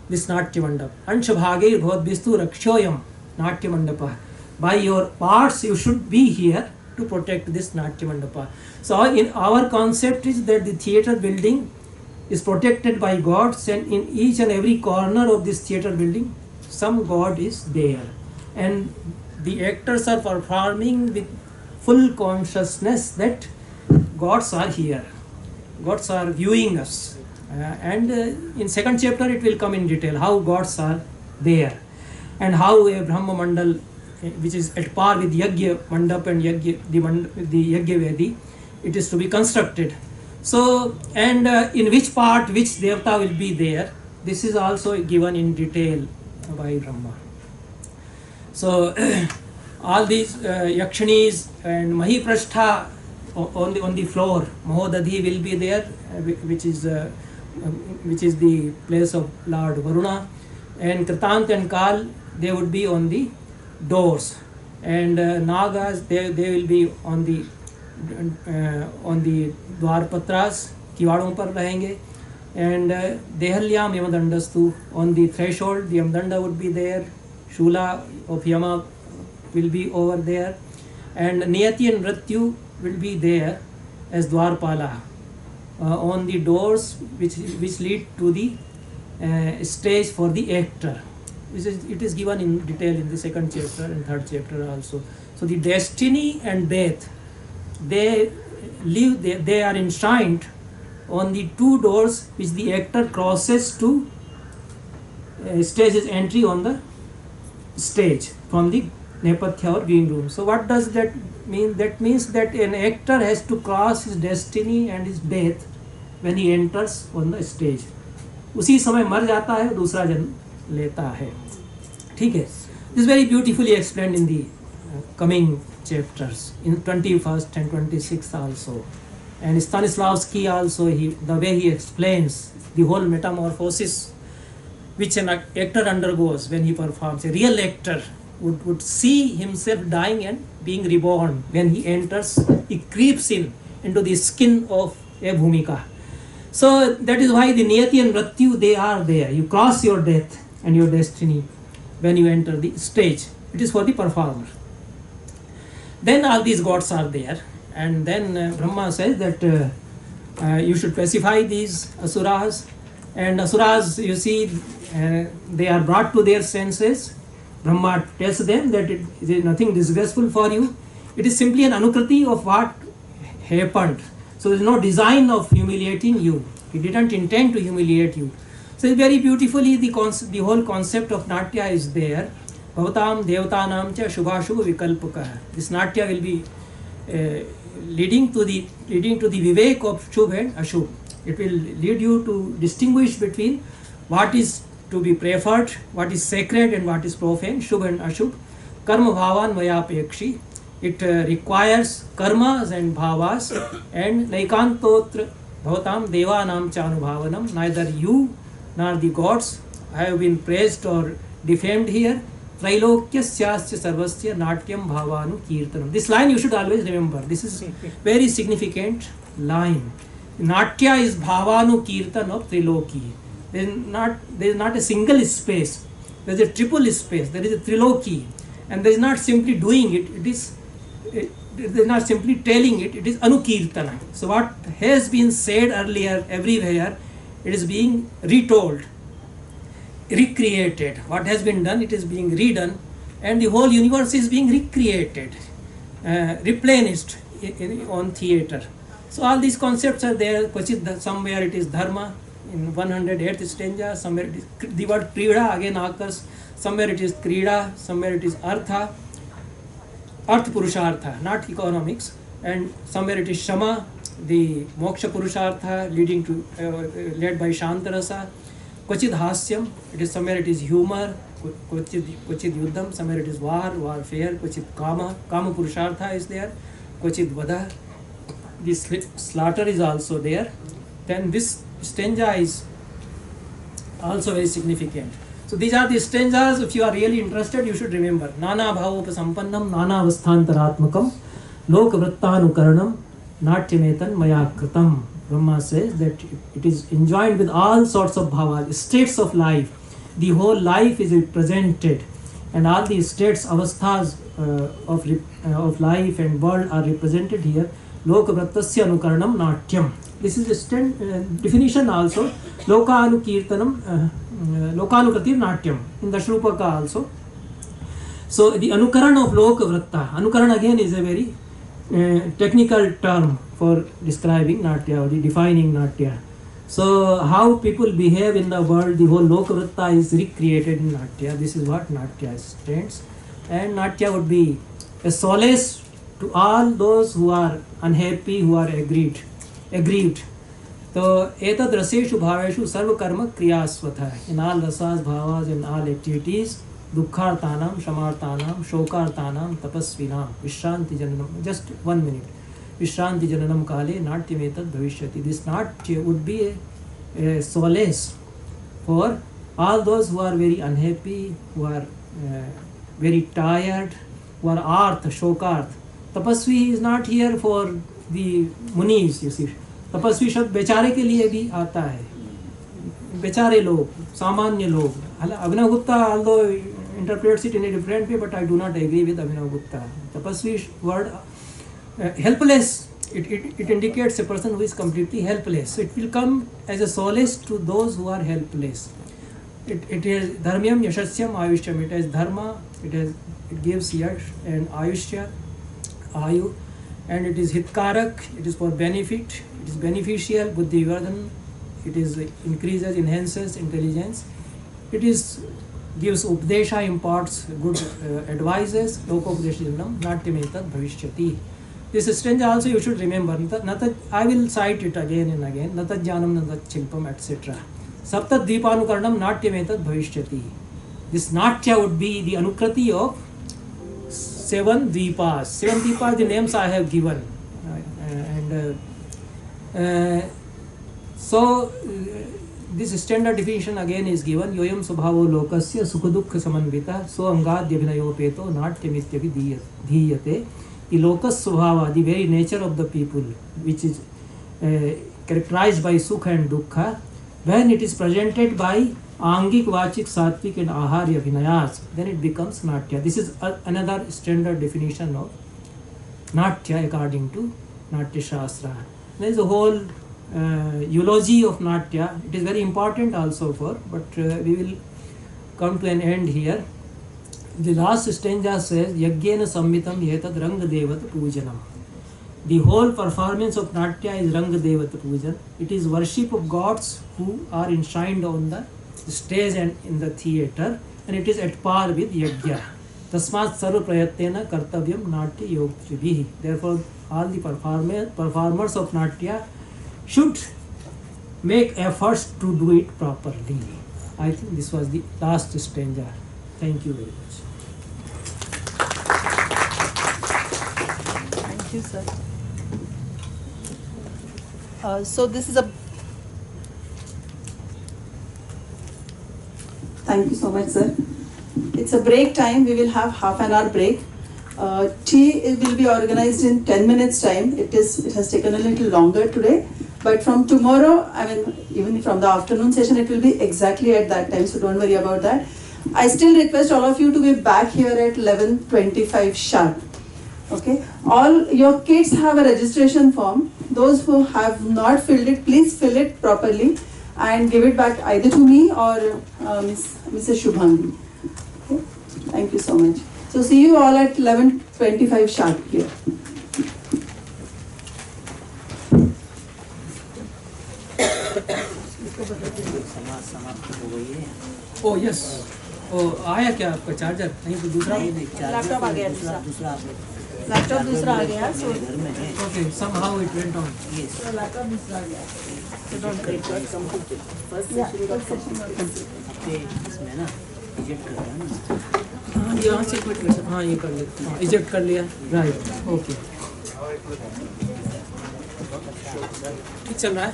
this Natya Mandap. Anshabhage Bhodbistu Rakshoyam Natya Mandapa. By your parts you should be here to protect this Natya Mandapa. So in our concept is that the theatre building is protected by gods, and in each and every corner of this theatre building some god is there, and the actors are performing with full consciousness that gods are here, gods are viewing us. And in second chapter it will come in detail how gods are there, and how a Brahma Mandal, which is at par with Yajna Mandap and the Yajna Vedi, it is to be constructed. So, and in which part which Devata will be there, this is also given in detail by Brahma. So all these Yakshanis and Mahiprastha on the floor, Mahodadhi will be there, which is the place of Lord Varuna, and Kritant and Kal, they would be on the doors, and Nagas, they will be on the Dwarpatras, किवाड़ों पर रहेंगे, and Dehalyam Yamadandastu, on the threshold the Yamadanda would be there, Shula of Yama will be over there, and Niyati and Mrityu will be there as Dwarpala on the doors which lead to the stage for the actor. It is given in detail in the second chapter and third chapter also. So the destiny and death, they are enshrined on the two doors which the actor crosses to stage's entry on the stage from the Nepathya or green room. So what does that mean? That means that an actor has to cross his destiny and his death when he enters on the stage. उसी समय मर जाता है, दूसरा जन्म लेता है. ठीक है. This is very beautifully explained in the coming chapters, in 21st and 26th also. And Stanislavski also, the way he explains the whole metamorphosis which an actor undergoes when he performs. A real actor would see himself dying and being reborn when he enters, he creeps into the skin of a Bhumika. So that is why the Niyati and Mrityu, they are there. You cross your death and your destiny when you enter the stage. It is for the performer. Then all these gods are there, and then Brahma says that you should pacify these asuras, and asuras, you see, they are brought to their senses. Brahma tells them that it is nothing disgraceful for you. It is simply an anukriti of what happened. So there is no design of humiliating you. He didn't intend to humiliate you. So very beautifully the whole concept of Natya is there. Bhavatam Devatanam cha Shubhashubha Vikalpaka. This Natya will be leading to the Vivek of Shubh and Ashubh. It will lead you to distinguish between what is to be preferred, what is sacred and what is profane, Shubh and Ashubh. Karma Bhavan Vayapekshi. It requires karmas and bhavas, and Naikantotra Bhavatam Devanam Chanubhavanam. Neither you nor the gods have been praised or defamed here. Trailokyasya Sarvasya Natyam Bhavanu Kirtanam. This line you should always remember. This is very significant line. Natya is Bhavanu Kirtan of Triloki. There is not a single space There is a triple space, there is a triloquy, and there is not simply doing it, it is not simply telling it, it is anukirtana. So what has been said earlier everywhere, it is being retold, recreated. What has been done, it is being redone, and the whole universe is being recreated, replenished on theatre. So all these concepts are there. Somewhere it is dharma in 108th stanza, somewhere it is the word krida again occurs, somewhere it is krida, somewhere it is artha purushartha, not economics, and somewhere it is shama, the moksha purushartha leading to led by shantarasa. Kvachid hasyam, it is somewhere it is humor, kvachid yuddham, somewhere it is warfare, kvachid kama purushartha is there, kvachid vada, this slaughter is also there. Then this stanza is also very significant. So these are the stanzas. If you are really interested, you should remember. Nana bhavopasampannam nana avasthantaratmakam lok vrittanukaranam natyametan maya kritam. Brahma says that it is enjoined with all sorts of bhavas, states of life. The whole life is represented, and all the states, avasthas of life and world are represented here. Lokavrattasya anukaranam natyam. This is the definition also. Lokanukirtanam, lokanukratir natyam in the Shrupaka also. So the anukaran of Lokavratta, anukaran again is a very technical term for describing Natya or defining Natya. So how people behave in the world, the whole Lokavratta is recreated in Natya. This is what Natya stands. And Natya would be a solace to all those who are unhappy, who are aggrieved. So etad raseshu bhaveshu sarva karma kriyasvatha. In all rasas, bhavas, in all activities, dukkhartanam, shamartanam, shokartanam, tapasvinam, vishranti jananam. Just 1 minute. Vishranti jananam kale natyametad bhavishyati. This natya would be a solace for all those who are very unhappy, who are very tired, who are arth, shokarth. Tapasvi is not here for the munis, you see. तपस्वी शब्द बेचारे के लिए भी आता है, बेचारे लोग, सामान्य लोग. Abhinav Gupta although interprets it in a different way, but I do not agree with Abhinav Gupta. Tapasvi word helpless, it indicates a person who is completely helpless. So it will come as a solace to those who are helpless. It is dharmyam yashasyam ayushyam. It has dharma, it gives yash and ayushya, ayu, and it is hitkarak, it is for benefit, it is beneficial, buddhi vardhan, it is increases, enhances intelligence, it is gives updesha, imparts good advices, lokopdeshanam natyametad bhavishyati. This stanza also you should remember. I will cite it again and again. Natad jnanam natad chimpam, etc. Saptat dvipanukaranam natyametad bhavishyati. This natya would be the anukrati of 7 dvipas. 7 dvipas, the names I have given. So this standard definition again is given. Yoyam subhavo lokasya sukha-dukha samanvita so angadhyabhinayo peto natyamityabhi dhiyate. The locus subhava, the very nature of the people, which is characterized by sukha and dukkha, when it is presented by angik, vachik, satvik and aharya vinayas, then it becomes natya. This is another standard definition of natya according to Natya Shastra. There is a whole eulogy of natya. It is very important also for, but we will come to an end here. The last stanza says, Yagyena sammitam yetad ranga devat pujanam. The whole performance of natya is ranga devat pujan. It is worship of gods who are enshrined on the stage and in the theatre, and it is at par with yagya. Tasmat sarva prayattena kartavyam natya yogtribhi. Therefore, all the performers of natya should make efforts to do it properly. I think this was the last stanza. Thank you very much. Thank you, sir. So this is a... Thank you so much, sir. It's a break time. We will have half an hour break. Tea will be organized in 10 minutes time. It has taken a little longer today, but from tomorrow, I mean, even from the afternoon session, it will be exactly at that time. So don't worry about that. I still request all of you to be back here at 11:25 sharp. Okay, all your kids have a registration form. Those who have not filled it, please fill it properly and give it back either to me or Mrs. Shubhangi. Okay? Thank you so much. So see you all at 11:25 sharp here. Oh yes, ओ आया क्या आपका charger? नहीं तो दूसरा laptop आ गया दूसरा। दूसरा लैपटॉप दूसरा आ गया, so घर में है okay, somehow it went on. Laptop दूसरा आ गया। So don't get confused. First session आपके इसमें ना रिजेक्ट कर रहा है ना हाँ यहाँ से क्विट कर, हाँ ये कर लेते हैं, इजेक्ट कर लिया, राइट, ओके, ठीक चल रहा है।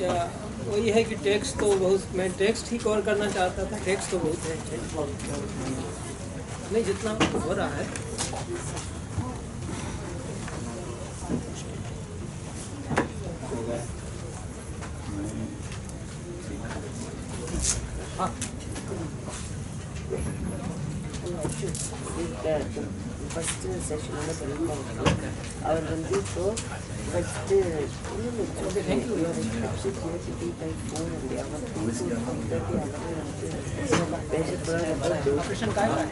या वही है कि टेक्स्ट तो बहुत, मैं टेक्स्ट ही कवर करना चाहता था, टेक्स्ट तो बहुत है, नहीं जितना हो रहा है। हाँ ಫಸ್ಟ್ ಸೆಷನ್ ಅವರು ಬಂದಿತ್ತು ಫಸ್ಟ್ ऑपरेशन का है।